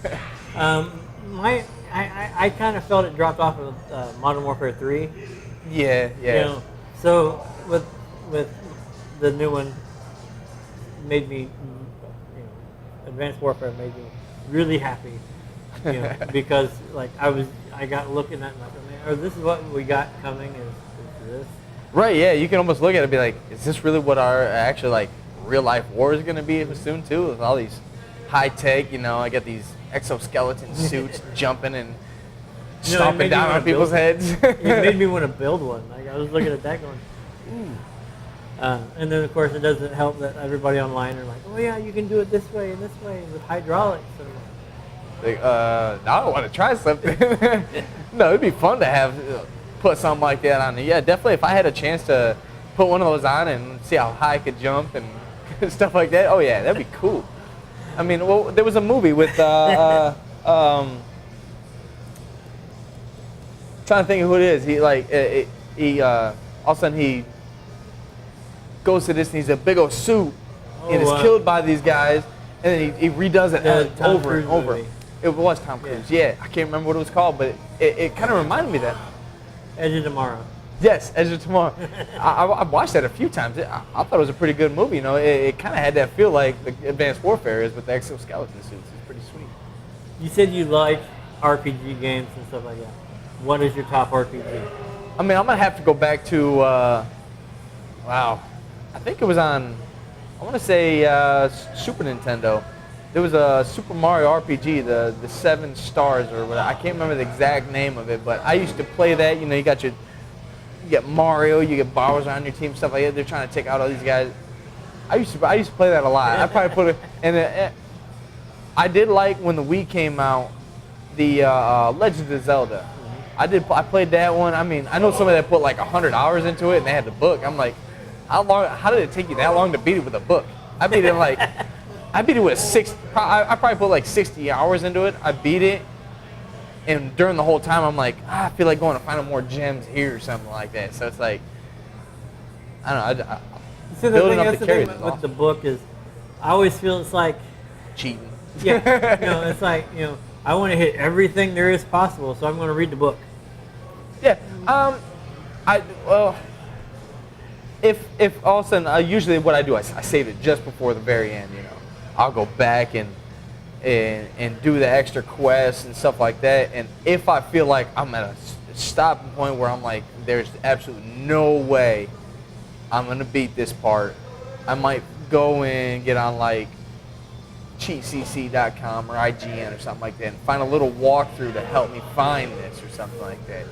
I kind of felt it dropped off of Modern Warfare 3. Yeah. You know, so with the new one, made me, you know, Advanced Warfare made me really happy, you know, because like I got looking at it like, man, this is what we got coming is this. Right. Yeah. You can almost look at it and be like, is this really what our actually like real life war is going to be soon too? With all these high tech, you know, I get these exoskeleton suits jumping and stomping down on people's heads. It made me want to build one. Like I was looking at that going, ooh. And then, of course, it doesn't help that everybody online are like, oh, yeah, you can do it this way and with hydraulics. And like, now I want to try something. No, it'd be fun to have put something like that on there. Yeah, definitely. If I had a chance to put one of those on and see how high I could jump and stuff like that, oh, yeah, that'd be cool. I mean, well, there was a movie with, trying to think of who it is. He, like, all of a sudden he goes to this and he's a big old suit and is killed by these guys, and then he redoes it over and over. Movie. It was Tom Cruise. Yeah, I can't remember what it was called, but it kind of reminded me of that. Edge of Tomorrow. Yes, Edge of Tomorrow. I watched that a few times. I thought it was a pretty good movie. You know, it kind of had that feel like the Advanced Warfare is with the exoskeleton suits. It's pretty sweet. You said you like RPG games and stuff like that. What is your top RPG? I mean, I'm gonna have to go back to. Wow, I think it was on. I want to say Super Nintendo. There was a Super Mario RPG, the 7 stars or whatever. I can't remember the exact name of it, but I used to play that. You know, you get Mario, you get Bowser on your team, stuff like that. They're trying to take out all these guys. I used to play that a lot. I probably put it, and I did like when the Wii came out, the Legend of Zelda. I played that one. I mean, I know somebody that put like 100 hours into it and they had the book. I'm like, how did it take you that long to beat it with a book? I beat it like, I beat it with I probably put like 60 hours into it. I beat it. And during the whole time, I'm like, I feel like going to find more gems here or something like that. So it's like, I don't know. So the thing, that's the thing with the book is, I always feel it's like cheating. Yeah, it's like, I want to hit everything there is possible, so I'm going to read the book. Yeah. If all of a sudden, usually what I do, I save it just before the very end. I'll go back and do the extra quests and stuff like that. And if I feel like I'm at a stopping point where I'm like, there's absolutely no way I'm gonna beat this part, I might go in, get on like cheatcc.com or IGN or something like that and find a little walkthrough to help me find this or something like that.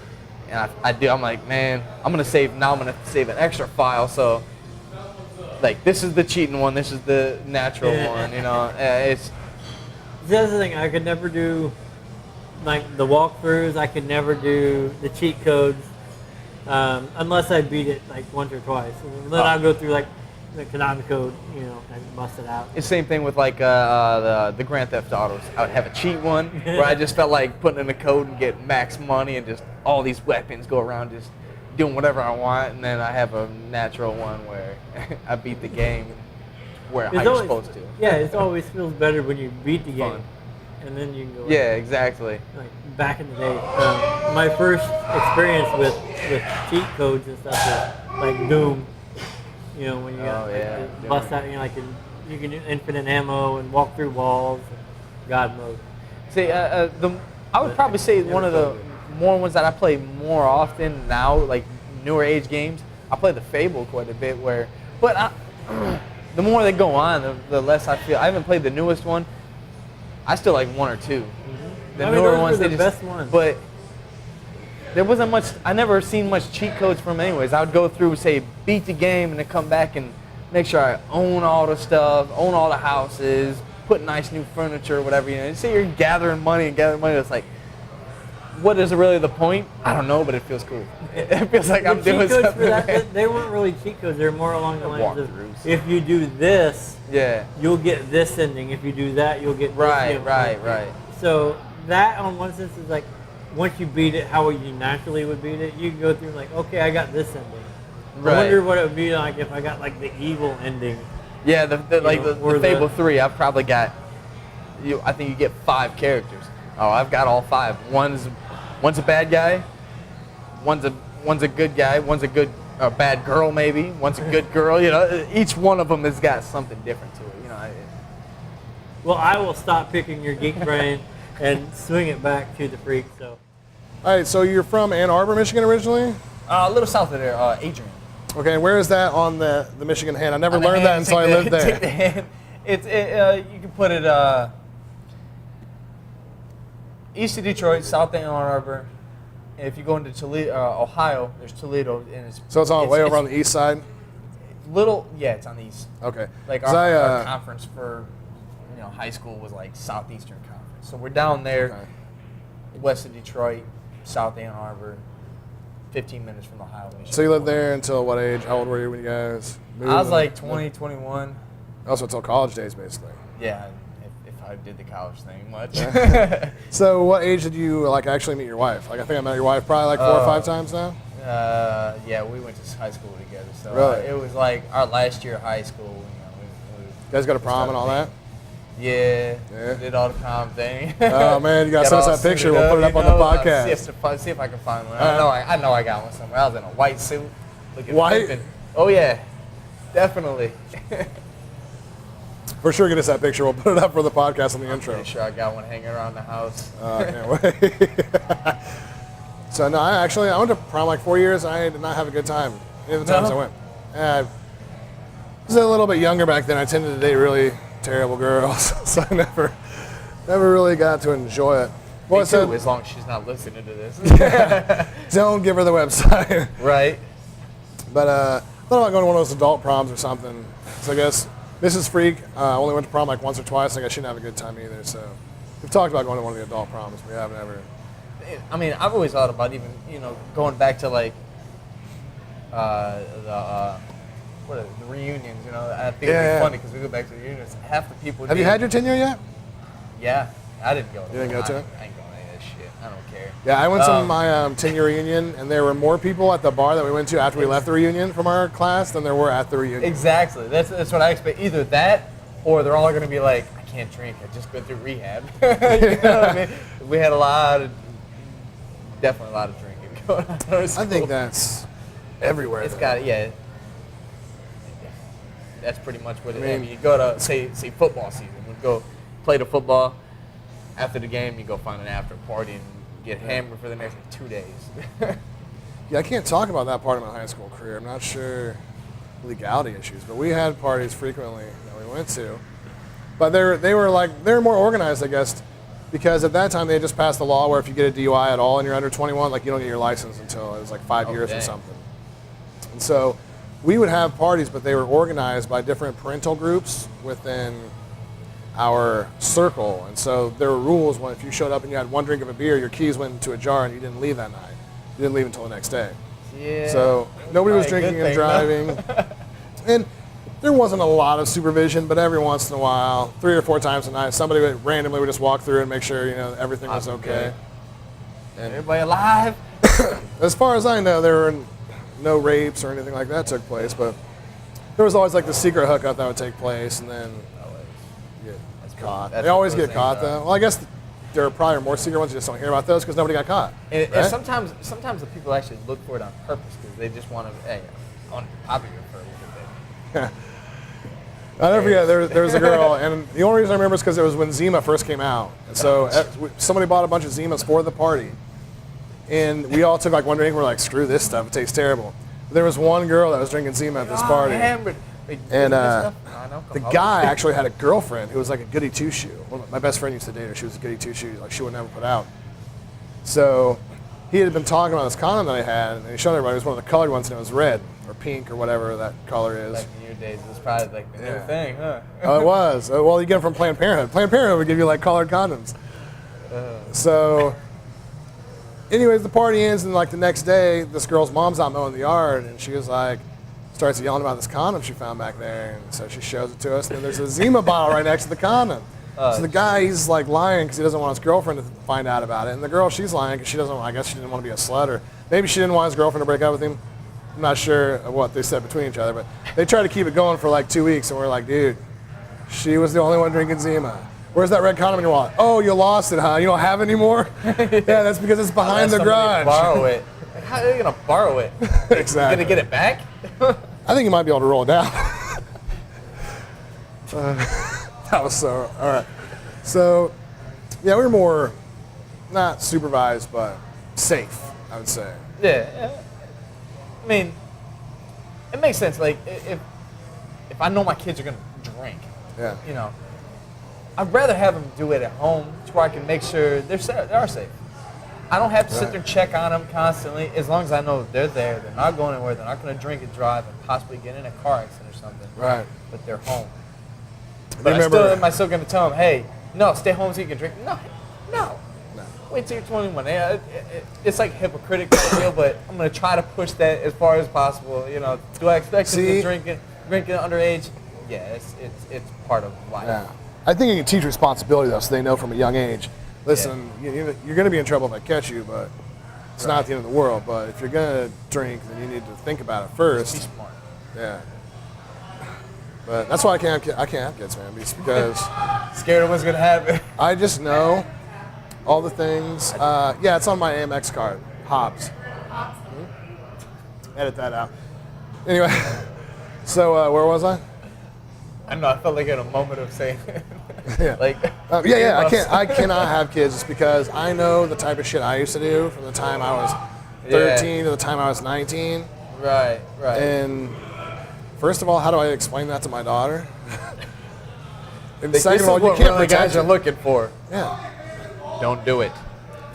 And I'm like, man, I'm gonna save an extra file, so like this is the cheating one, this is the natural one, it's the other thing, I could never do like the walkthroughs, I could never do the cheat codes unless I beat it like once or twice. And then I'll go through like the Konami code, and bust it out. It's the same thing with like the Grand Theft Autos. I would have a cheat one where I just felt like putting in the code and get max money and just all these weapons go around just doing whatever I want, and then I have a natural one where I beat the game where I'm supposed to. Yeah, it always feels better when you beat the game, and then you can go. Yeah, exactly. Like back in the day, my first experience with cheat codes and stuff was like Doom. When you got bust out, you can do infinite ammo and walk through walls, and God mode. See, I would probably say one of the more ones that I play more often now, like newer age games. I play the Fable quite a bit, the more they go on, the less I feel. I haven't played the newest one. I still like one or two. Mm-hmm. The newer ones, the best ones. But there wasn't much. I never seen much cheat codes from anyways. I would go through, say, beat the game, and then come back and make sure I own all the stuff, own all the houses, put nice new furniture, or whatever. You say you're gathering money. It's like, what is really the point? I don't know, but it feels cool. It feels like I'm doing something. For that, they weren't really cheat codes. They're more along the lines of, if you do this, you'll get this ending. If you do that, you'll get this ending. Right. So that, on one sense, is like, once you beat it, how you naturally would beat it, you can go through like, okay, I got this ending. I wonder what it would be like if I got like the evil ending. Yeah, the Fable 3, I've probably got. I think you get 5 characters. Oh, I've got all 5. One's a bad guy. One's a good guy. One's a bad girl maybe. One's a good girl. Each one of them has got something different to it. Well, I will stop picking your geek brain and swing it back to the freak. So. All right. So you're from Ann Arbor, Michigan, originally? A little south of there, Adrian. Okay. Where is that on the Michigan hand? I never learned that until I lived there. Take the hand. You can put it east of Detroit, south of Ann Arbor. And if you go into Toledo, Ohio, there's Toledo, and it's way over on the east side. It's on the east. Okay. Like our conference for high school was like Southeastern Conference. So we're down there, west of Detroit, south Ann Arbor, 15 minutes from Ohio. So you lived there until what age? How old were you when you guys moved? I was like 20, 21. Also until college days, basically. Yeah, if I did the college thing much. So what age did you actually meet your wife? I think I met your wife probably 4 or 5 times now. Yeah, we went to high school together. So really? It was like our last year of high school. You guys got a prom and all that? Yeah. Did all the prom thing. Oh man, you got to send us that picture. We'll put it up on the podcast. See if I can find one. I know I got one somewhere. I was in a white suit. White? Flipping. Oh yeah, definitely. For sure, get us that picture. We'll put it up for the podcast on the intro. Pretty sure I got one hanging around the house. I can't wait. So no, I went to prom like 4 years. I did not have a good time any of the times I went. I was a little bit younger back then. I tended to date really terrible girls, so I never really got to enjoy it. Well, me too, as long as she's not listening to this. Don't give her the website. Right. But I thought about going to one of those adult proms or something. So I guess Mrs. Freak only went to prom like once or twice. I guess she didn't have a good time either. So we've talked about going to one of the adult proms. We haven't ever I mean, I've always thought about even, going back to like the reunions. I think it'd be funny because we go back to the reunions. Half the people. Have you had your 10-year yet? Yeah, I didn't go. You didn't go to it? I ain't going to any of that shit. I don't care. Yeah, I went to my 10-year reunion, and there were more people at the bar that we went to after we left the reunion from our class than there were at the reunion. Exactly. That's what I expect. Either that, or they're all going to be like, I can't drink. I just been through rehab. You know what I mean? We had definitely a lot of drinking going on. I think that's everywhere. It's got That's pretty much what it is. I mean, you go to say football season. You go play the football. After the game, you go find an after party and get hammered for the next 2 days. Yeah, I can't talk about that part of my high school career. I'm not sure legality issues, but we had parties frequently that we went to. But they were more organized, I guess, because at that time they had just passed the law where if you get a DUI at all and you're under 21, like you don't get your license until it was like 5 years or something. And so we would have parties, but they were organized by different parental groups within our circle. And so there were rules when if you showed up and you had one drink of a beer, your keys went into a jar and you didn't leave that night. You didn't leave until the next day. Yeah. So nobody was drinking and driving. And there wasn't a lot of supervision, but every once in a while, 3 or 4 times a night, somebody would randomly just walk through and make sure everything was okay. And everybody alive? As far as I know, there were no rapes or anything like that took place, but there was always like the secret hookup that would take place, and then you get caught. They always get caught, though. Well, I guess there are probably more secret ones. You just don't hear about those because nobody got caught. And sometimes the people actually look for it on purpose because they just want to, I want to be popular for a little bit. I'll never forget, there was a girl, and the only reason I remember is because it was when Zima first came out. And so somebody bought a bunch of Zimas for the party. And we all took like one drink and we're like, screw this stuff, it tastes terrible. But there was one girl that was drinking Zima at this party. And the guy actually had a girlfriend who was like a goody two-shoe. Well, my best friend used to date her. She was a goody two-shoe. Like she would never put out. So he had been talking about this condom that he had, and he showed everybody. It was one of the colored ones, and it was red or pink or whatever that color is. Like in your days, it was probably like the new thing, huh? Oh, it was. Well, you get them from Planned Parenthood. Planned Parenthood would give you like colored condoms. So anyways, the party ends, and like the next day, this girl's mom's out mowing the yard, and she was like, starts yelling about this condom she found back there, and so she shows it to us, and then there's a Zima bottle right next to the condom. So the guy, he's like lying because he doesn't want his girlfriend to find out about it, and the girl, she's lying because she doesn't. I guess she didn't want to be a slut, or maybe she didn't want his girlfriend to break up with him. I'm not sure what they said between each other, but they tried to keep it going for like 2 weeks, and we're like, dude, she was the only one drinking Zima. Where's that red condom in your wallet? Oh, you lost it, huh? You don't have it anymore? Yeah, that's because it's behind the garage. Borrow it. Like, how are you gonna borrow it? Exactly. Gonna get it back? I think you might be able to roll it down. That was so all right. So, yeah, we were more not supervised, but safe, I would say. Yeah. I mean, it makes sense. Like if I know my kids are gonna drink, I'd rather have them do it at home to where I can make sure they are safe. I don't have to sit there and check on them constantly. As long as I know they're there, they're not going anywhere, they're not going to drink and drive and possibly get in a car accident or something. Right. But they're home. But am I still going to tell them, hey, no, stay home so you can drink? No. Wait till you're 21. It's like hypocritical deal, but I'm going to try to push that as far as possible. Do I expect them to drink it underage? Yeah, it's part of life. Yeah. I think you can teach responsibility, though, so they know from a young age. Listen, you're going to be in trouble if I catch you, but it's not the end of the world. But if you're going to drink, then you need to think about it first. Just be smart. Yeah. But that's why I can't have kids, man, because scared of what's going to happen. I just know all the things. It's on my Amex card. Hobbs. Edit that out. Anyway, so where was I? I know. I felt like in a moment of saying, I cannot have kids just because I know the type of shit I used to do from the time I was 13 to the time I was 19. Right. And first of all, how do I explain that to my daughter? And second of all, you can't protect guys are looking for. Yeah. Don't do it.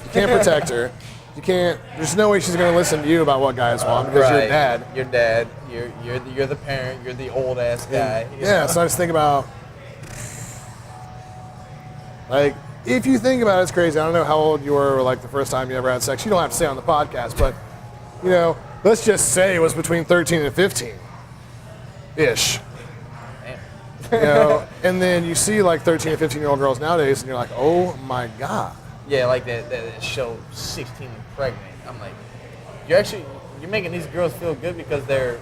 You can't protect her. You can't. There's no way she's going to listen to you about what guys want because you're dad. You're dad. You're the parent. You're the old ass guy. So I just think about, like, if you think about it, it's crazy. I don't know how old you were like the first time you ever had sex. You don't have to say on the podcast, but you know, let's just say it was between 13 and 15 ish. You know, and then you see like 13 and 15-year-old girls nowadays, and you're like, oh my god. Yeah, like that show 16 and Pregnant. I'm like, you're making these girls feel good because they're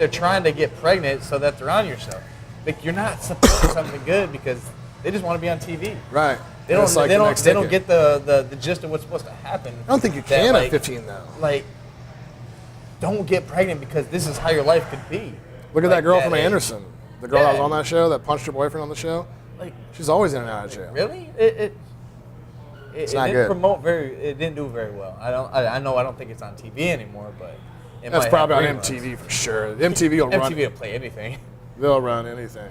trying to get pregnant so that they're on your show. Like you're not supporting something good because they just want to be on TV. Right. They don't get the gist of what's supposed to happen. I don't think you can at 15 though. Like, don't get pregnant because this is how your life could be. Look at that girl from Anderson. The girl that was on that show that punched her boyfriend on the show. Like, she's always in and out of jail. Really? It not didn't good. It didn't do very well. I don't think it's on TV anymore, but that's probably on MTV for sure. MTV will play anything. They'll run anything.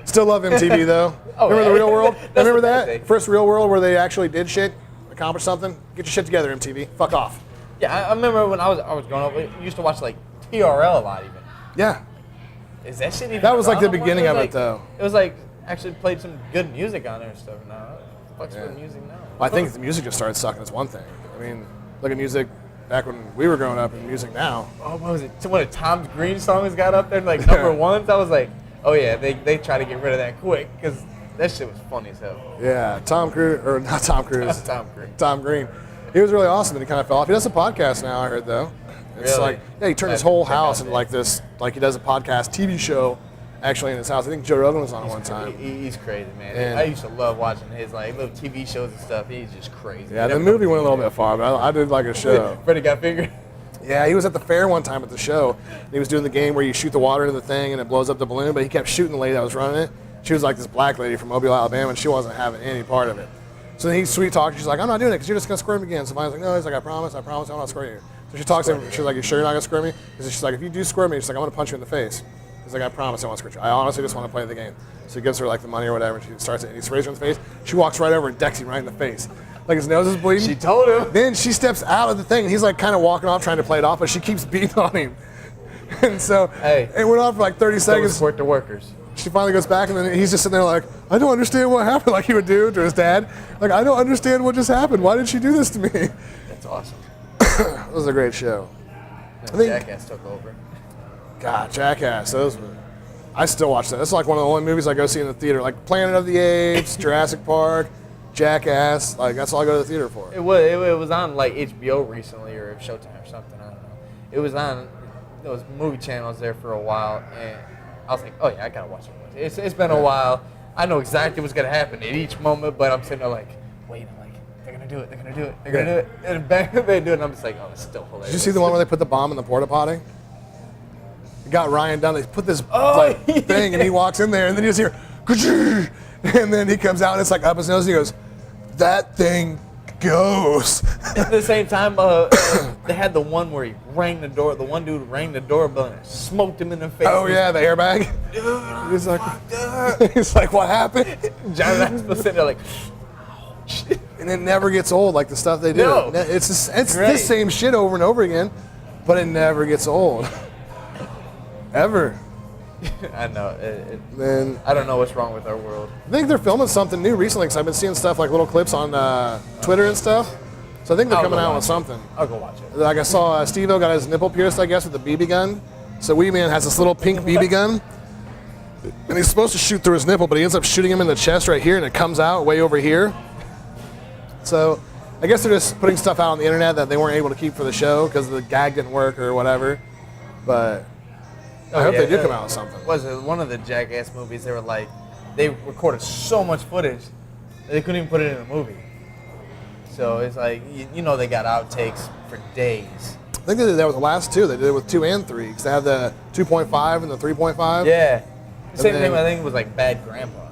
Still love MTV though. Remember the Real World? Remember that first Real World where they actually did shit, accomplished something? Get your shit together, MTV. Fuck off. Yeah, I remember when I was growing up. We used to watch like TRL a lot even. Yeah. Is that shit even? That was like the around no beginning more? of it though. It was like actually played some good music on there and stuff. Now, what's good music now? Well, I think the music just started sucking. Is one thing. I mean, look at music back when we were growing up, and music now. Oh, what was it? One of Tom's Green songs got up there like number ones. I was like, oh yeah, they try to get rid of that quick because that shit was funny as hell. Yeah, Tom Cruise or not Tom Cruise. Tom Green. Tom Green. He was really awesome, and he kind of fell off. He does a podcast now, I heard though. It's really? like, yeah, he turned his whole house into like this, like he does a podcast TV show actually in his house. I think Joe Rogan was on it one time. He's crazy, man. And I used to love watching his like little TV shows and stuff. He's just crazy. Yeah, the movie went a little bit far, but I did like a show. Freddie got fingered. Yeah, he was at the fair one time at the show. He was doing the game where you shoot the water into the thing and it blows up the balloon, but he kept shooting the lady that was running it. She was like this black lady from Mobile, Alabama, and she wasn't having any part of it. So then he sweet talked. She's like, I'm not doing it because you're just going to squirt me again. So Vine's like, no. He's like, I promise, I'm not squirting you. So she talks to him. She's like, you sure you're not going to squirt me? Because she's like, if you do squirt me, she's like, I'm going to punch you in the face. He's like, I promise I won't squirt you. I honestly just want to play the game. So he gives her like the money or whatever, and she starts it, and he sprays her in the face. She walks right over and decks him right in the face. Like his nose is bleeding. She told him. Then she steps out of the thing, and he's like kind of walking off trying to play it off, but she keeps beating on him. And so it went on for like 30 seconds. Support the workers. She finally goes back, and then he's just sitting there like, I don't understand what happened, like he would do to his dad. Like, I don't understand what just happened. Why did she do this to me? That's awesome. It was a great show. I think Jackass took over. God, Jackass. I still watch that. That's like one of the only movies I go see in the theater. Like Planet of the Apes, Jurassic Park, Jackass. Like, that's all I go to the theater for. It was on like HBO recently or Showtime or something. I don't know. It was on those movie channels there for a while, and I was like, oh yeah, I gotta watch it. It's been a while. I know exactly what's gonna happen at each moment, but I'm sitting there like, wait, I'm like, they're gonna do it, they're gonna do it, they're gonna do it, and bang, they do it, and I'm just like, oh, it's still hilarious. Did you see the one where they put the bomb in the porta potty? It got Ryan down. They put this thing, and he walks in there, and then you just hear, ka-choo! And then he comes out, and it's like up his nose, and he goes, that thing goes. At the same time, they had the one where he rang the door. The one dude rang the doorbell and smoked him in the face. Oh yeah, the airbag. He's like, what happened? John Maxwell sitting there like, and it never gets old like the stuff they do. No. It's the same shit over and over again, but it never gets old. Ever. I know. Then I don't know what's wrong with our world. I think they're filming something new recently because I've been seeing stuff like little clips on Twitter and stuff. So I think they're coming out with something. I'll go watch it. Like I saw Steve-O got his nipple pierced, I guess, with a BB gun. So Wee Man has this little pink BB gun. And he's supposed to shoot through his nipple, but he ends up shooting him in the chest right here, and it comes out way over here. So I guess they're just putting stuff out on the internet that they weren't able to keep for the show because the gag didn't work or whatever. But I hope they do come out with something. Was it one of the Jackass movies? They were like, they recorded so much footage they couldn't even put it in a movie. So it's like, you know, they got outtakes for days. I think they did that with the last two. They did it with 2 and 3 because they had the 2.5 and the 3.5. Yeah. Same then, thing, I think it was like Bad Grandpa.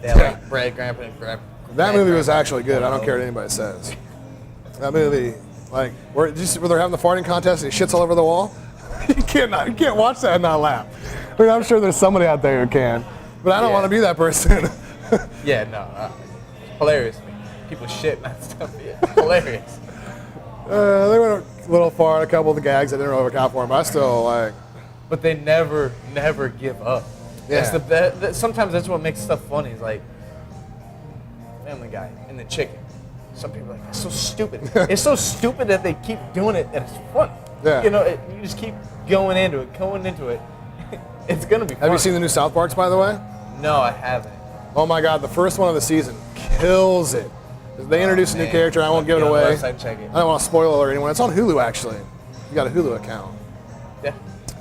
They had like Bad Grandpa and That movie was actually good. I don't care what anybody says. That movie, like, where they're having the farting contest and he shits all over the wall. You can't watch that and not laugh. I mean, I'm sure there's somebody out there who can, but I don't want to be that person. Yeah, no, hilarious. People shit and that stuff. Yeah, hilarious. They went a little far. A couple of the gags I didn't really look out for them, but I still like. But they never give up. Yeah. Sometimes that's what makes stuff funny. Is like Family Guy, and then chicken. Some people are like, that's so stupid. It's so stupid that they keep doing it that it's fun. Yeah. You know, you just keep going into it. It's going to be fun. Have you seen the new South Parks, by the way? No, I haven't. Oh my God, the first one of the season kills it. They introduced a new character. I won't give it away. Check it. I don't want to spoil alert anyone. It's on Hulu, actually. You got a Hulu account. Yeah.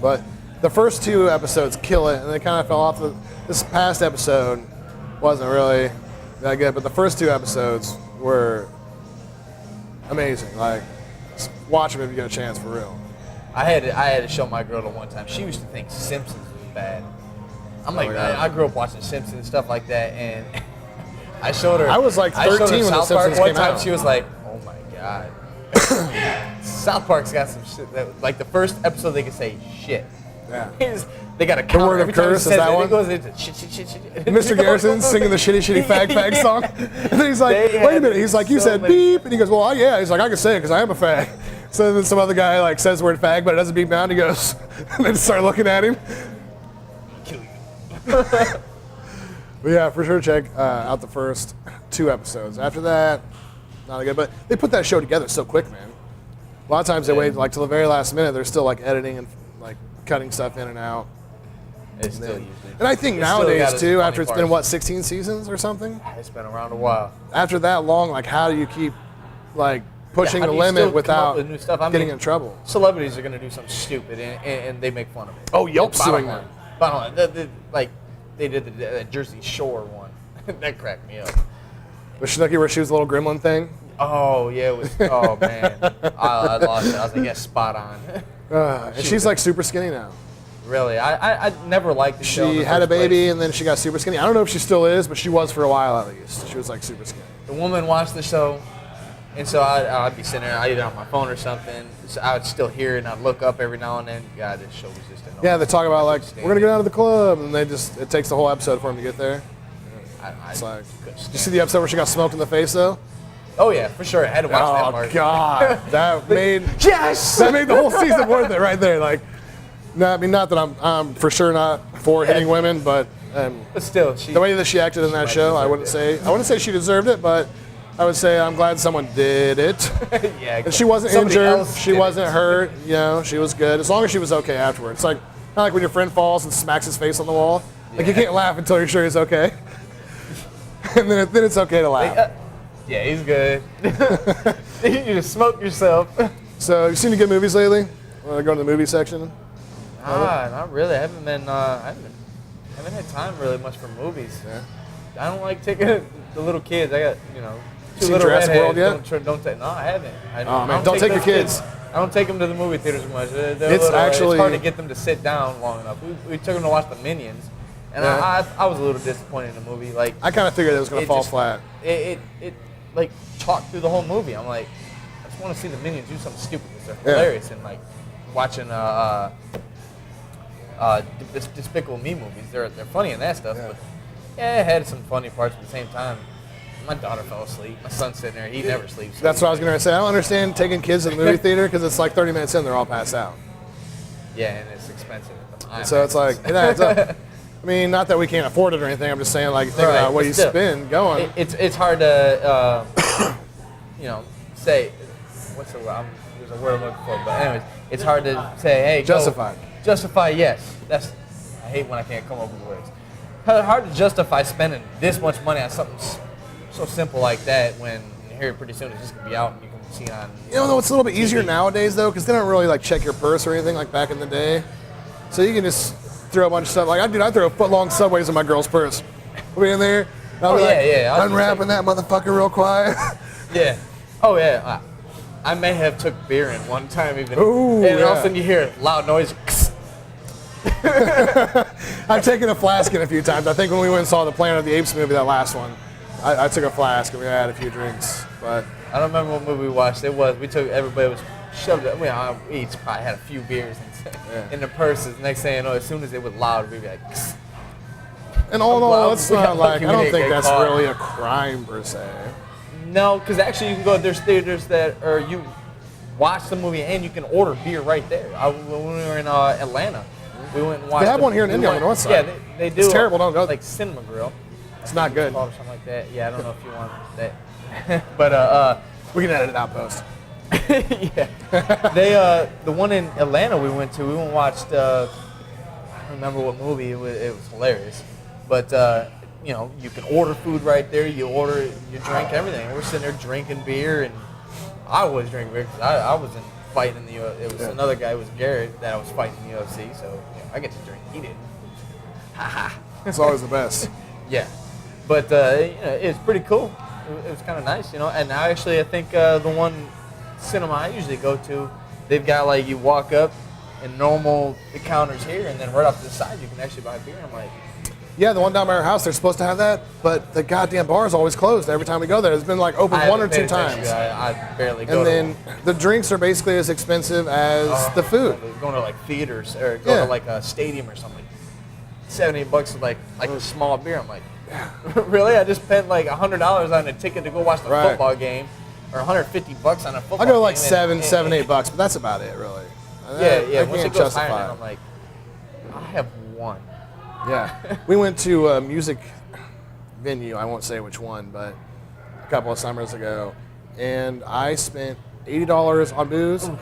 But the first 2 episodes kill it, and they kind of fell off. This past episode wasn't really that good, but the first 2 episodes were amazing. Like, watch them if you get a chance, for real. I had to show my girl to one time. She used to think Simpsons was bad. I'm like, man, I grew up watching Simpsons and stuff like that, and I showed her. I was like 13 when the Simpsons one came time out. she was like, oh my God. South Park's got some shit that, like the first episode they can say shit. Yeah. They got a counter. Word of Every time curse, he is says that it, one? It goes into shit. Mr. Garrison singing the shitty fag song. And then he's like, They wait a had minute. He's like, you so said many- beep. And he goes, well, yeah. He's like, I can say it because I am a fag. So then some other guy like says the word fag, but it doesn't beep down. He goes, and they start looking at him. Kill you. But yeah, for sure check out the first 2 episodes. After that, not good. But they put that show together so quick, man. A lot of times they wait like till the very last minute. They're still like editing and like cutting stuff in and out. It's still usually. And I think It's still got nowadays its too, funny after it's been parts. what, 16 seasons or something? It's been around a while. After that long, like how do you keep like pushing How the do you still limit come up without with new stuff? I getting mean, in trouble? Celebrities are going to do something stupid, and they make fun of it. Oh, Yelp Bottom suing line. them. Bottom line. Like, they did the Jersey Shore one. That cracked me up. The Snooki where she was a little gremlin thing. Oh, yeah, it was. Oh, man. I lost it. I was like, yeah, spot on. And she's like super skinny now. Really? I never liked the show. in She the had a first place. baby and then she got super skinny. I don't know if she still is, but she was for a while at least. She was like super skinny. The woman watched the show, and so I'd be sitting there, either on my phone or something. So I would still hear it, and I'd look up every now and then. God, this show was just annoying. Yeah, they talk about like, we're going to get out of the club, and it takes the whole episode for them to get there. It's like, couldn't did stand you see the episode where she got smoked in the face though? Oh, yeah, for sure. I had to watch that Oh part. God, that made Yes! that made the whole season worth it right there. Like, no, I mean, not that I'm for sure not for hitting women, but But still, the way that she acted in that show, I wouldn't say she deserved it, but I would say I'm glad someone did it. Yeah, And she wasn't somebody injured, else she did wasn't it. hurt. You know, she was good as long as she was okay afterwards. It's like kind of like when your friend falls and smacks his face on the wall. Like you can't laugh until you're sure he's okay, and then it's okay to laugh. Yeah, he's good. You just smoke yourself. So, you seen any good movies lately? Want to go to the movie section? Not really. I haven't been. I haven't had time really much for movies. Yeah. I don't like taking the little kids. I got two Seen little Jurassic redheads. World yet? Don't take. No, I haven't. Oh, man, don't take your kids. I don't take them to the movie theaters much. They're It's little, actually- it's hard to get them to sit down long enough. We took them to watch the Minions, and Yeah. I was a little disappointed in the movie. Like I kind of figured it was going to It fall just- flat. it like talked through the whole movie. I'm like, I just want to see the Minions do something stupid because they're hilarious. And like watching Despicable Me movies, they're funny and that stuff. Yeah. But yeah, it had some funny parts at the same time. My daughter fell asleep. My son's sitting there. He never sleeps. So That's what I was going to say. I don't understand taking kids to the movie theater because it's like 30 minutes in, they're all passed out. Yeah, and it's expensive. So it's like, it adds up. I mean, not that we can't afford it or anything. I'm just saying, like, think about what but you still, spend going. It's hard to say what's the word? There's a word I'm looking for, but anyways, it's hard to say, hey, Justify. Justify, yes. I hate when I can't come up with words. Hard to justify spending this much money on something so simple like that when here pretty soon it's just gonna be out and you can see it on. You know, it's a little bit easier nowadays, though, because they don't really, like, check your purse or anything like back in the day. So you can just throw a bunch of stuff. Like, I throw a foot-long Subways in my girl's purse. We'll be in there. I'll be yeah. I was unwrapping that motherfucker real quiet. Yeah. Oh yeah. I may have took beer in one time even. Ooh, and all of yeah. a sudden you hear loud noise. I've taken a flask in a few times. I think when we went and saw the Planet of the Apes movie, that last one, I took a flask and we had a few drinks. But I don't remember what movie we watched. Everybody was shoved it. We each probably had a few beers in the purses. Next thing you know, as soon as it was loud, we'd be like. and all in all, glad it's we not got like lucky I we don't didn't think get that's caught. really a crime per se. No, because actually you can go. There's theaters that, or you watch the movie and you can order beer right there. When we were in Atlanta, we went and watched. They have one here in India on the north side. Yeah, they do. It's terrible, don't go. Like Cinema Grill. It's not good. Or something like that. Yeah, I don't know if you want that. But we can edit it out post. yeah. They the one in Atlanta we went and watched. I don't remember what movie. It was hilarious. But you know, you can order food right there. You order, you drink everything. We're sitting there drinking beer, and I was drinking beer because I wasn't fighting in the UFC. It was another guy, it was Garrett, that I was fighting in the UFC. So you know, I get to drink. He didn't. Ha. It's always the best. Yeah, but you know, it's pretty cool. It was kind of nice, you know. And I think the one cinema I usually go to, they've got like you walk up and normal the counters here, and then right off to the side you can actually buy beer. I'm like, yeah, the one down by our house, they're supposed to have that, but the goddamn bar is always closed every time we go there. It's been like open one or two times. I barely go. And then the drinks are basically as expensive as the food. Going to like theaters or going to like a stadium or something. $70 for like a small beer. I'm like, really? I just spent like $100 on a ticket to go watch the football game, or $150 on a football game. I go like $7, $8, but that's about it, really. Yeah. I Once can't it goes higher, justify it. I'm like, I have one. Yeah. We went to a music venue, I won't say which one, but a couple of summers ago, and I spent $80 on booze. Oof.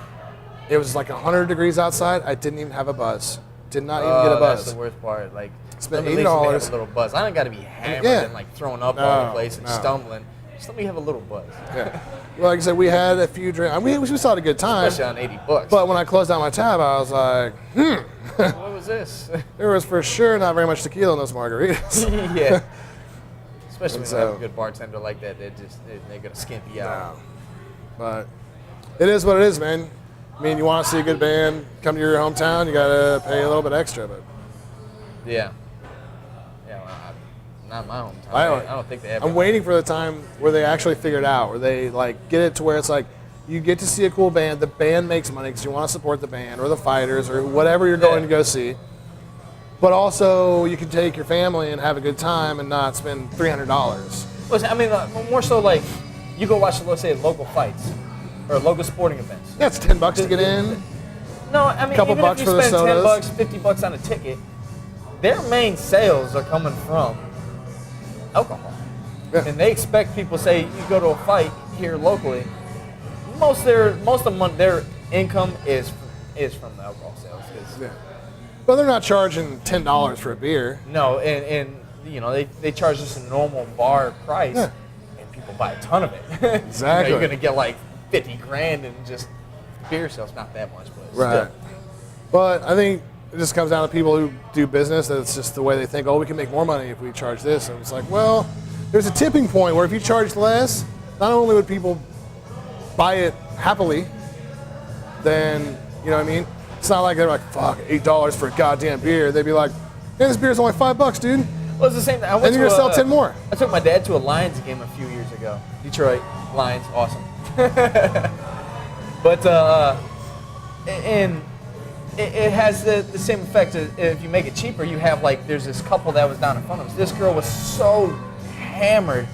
It was like 100 degrees outside. I didn't even have a buzz. Did not even get a buzz. That's the worst part. Like, spent $80. $80. Have a little buzz. I don't got to be hammered and like throwing up all the place and stumbling. Just let me have a little buzz. Yeah. Well, like I said, we had a few drinks. We still had a good time. Especially on $80. But when I closed down my tab, I was like, what was this? There was for sure not very much tequila in those margaritas. Yeah. Especially when you have a good bartender like that, they're going to skimp you out. No. But it is what it is, man. I mean, you want to see a good band come to your hometown, you got to pay a little bit extra. But yeah. Yeah, well, not my hometown. I don't think they have. I'm waiting for the time where they actually figure it out, where they like get it to where it's like you get to see a cool band. The band makes money because you want to support the band or the fighters or whatever you're going to go see. But also, you can take your family and have a good time and not spend $300. Listen, I mean, more so like you go watch, let's say, local fights or local sporting events. Yeah, it's $10 to get in. No, I mean, couple even bucks if you for the spend sodas. $10, $50 on a ticket, their main sales are coming from alcohol. Yeah. And they expect people, say, you go to a fight here locally, most of their income is from the alcohol sales. Yeah. Well, they're not charging $10 for a beer. No, and you know, they charge us a normal bar price, and people buy a ton of it. Exactly. You're going to get like 50 grand and just beer sales, not that much, but right. Still. But I think it just comes down to people who do business. That's just the way they think, we can make more money if we charge this. And it's like, well, there's a tipping point where if you charge less, not only would people buy it happily, then, you know what I mean? It's not like they're like, fuck, $8 for a goddamn beer. They'd be like, hey, this beer's only $5, dude. Well, it's the same thing. And you're going to sell 10 more. I took my dad to a Lions game a few years ago. Detroit, Lions, awesome. But, and it has the same effect. If you make it cheaper, you have like, there's this couple that was down in front of us. This girl was so hammered.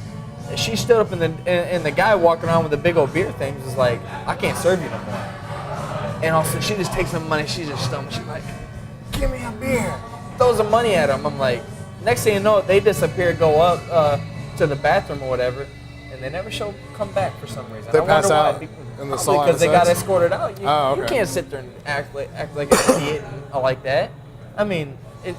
She stood up and the guy walking around with the big old beer thing was like, I can't serve you no more. And also, she just takes some money. She just stumbles. She's like, give me a beer. Throws some money at him. I'm like, next thing you know, they disappear, go up to the bathroom or whatever, and they never come back for some reason. They pass out in the salon. Because they got escorted out. Okay. You can't sit there and act like an idiot and like that. I mean, it's.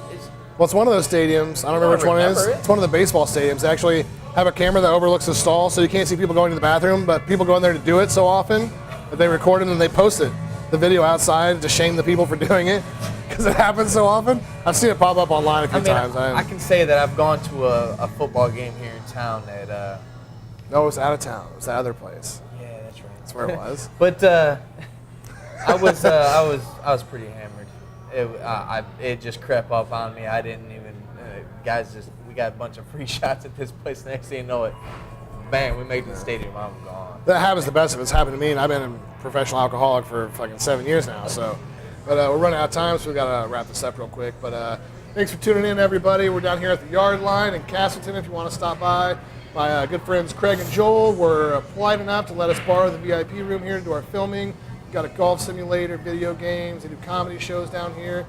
Well, it's one of those stadiums. I don't remember which one it is. It's one of the baseball stadiums. They actually have a camera that overlooks the stall, so you can't see people going to the bathroom, but people go in there to do it so often that they record it and they post it. The video outside to shame the people for doing it because it happens so often. I've seen it pop up online a few times. I can say that I've gone to a football game here in town that. No, it was out of town. It was that other place. Yeah, that's right. That's where it was. But I was pretty hammered. It just crept up on me. I didn't even. We got a bunch of free shots at this place. Next thing you know it, bang, we made it to the stadium. I'm gone. That happens the best of it. It's happened to me, and I've been a professional alcoholic for fucking 7 years now. So, but we're running out of time, so we gotta wrap this up real quick. But thanks for tuning in, everybody. We're down here at the Yard Line in Castleton. If you want to stop by, my good friends Craig and Joel were polite enough to let us borrow the VIP room here to do our filming. We've got a golf simulator, video games. They do comedy shows down here.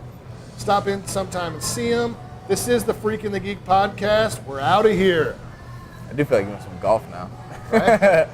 Stop in sometime and see them. This is the Freak and the Geek podcast. We're out of here. I do feel like doing some golf now. Right?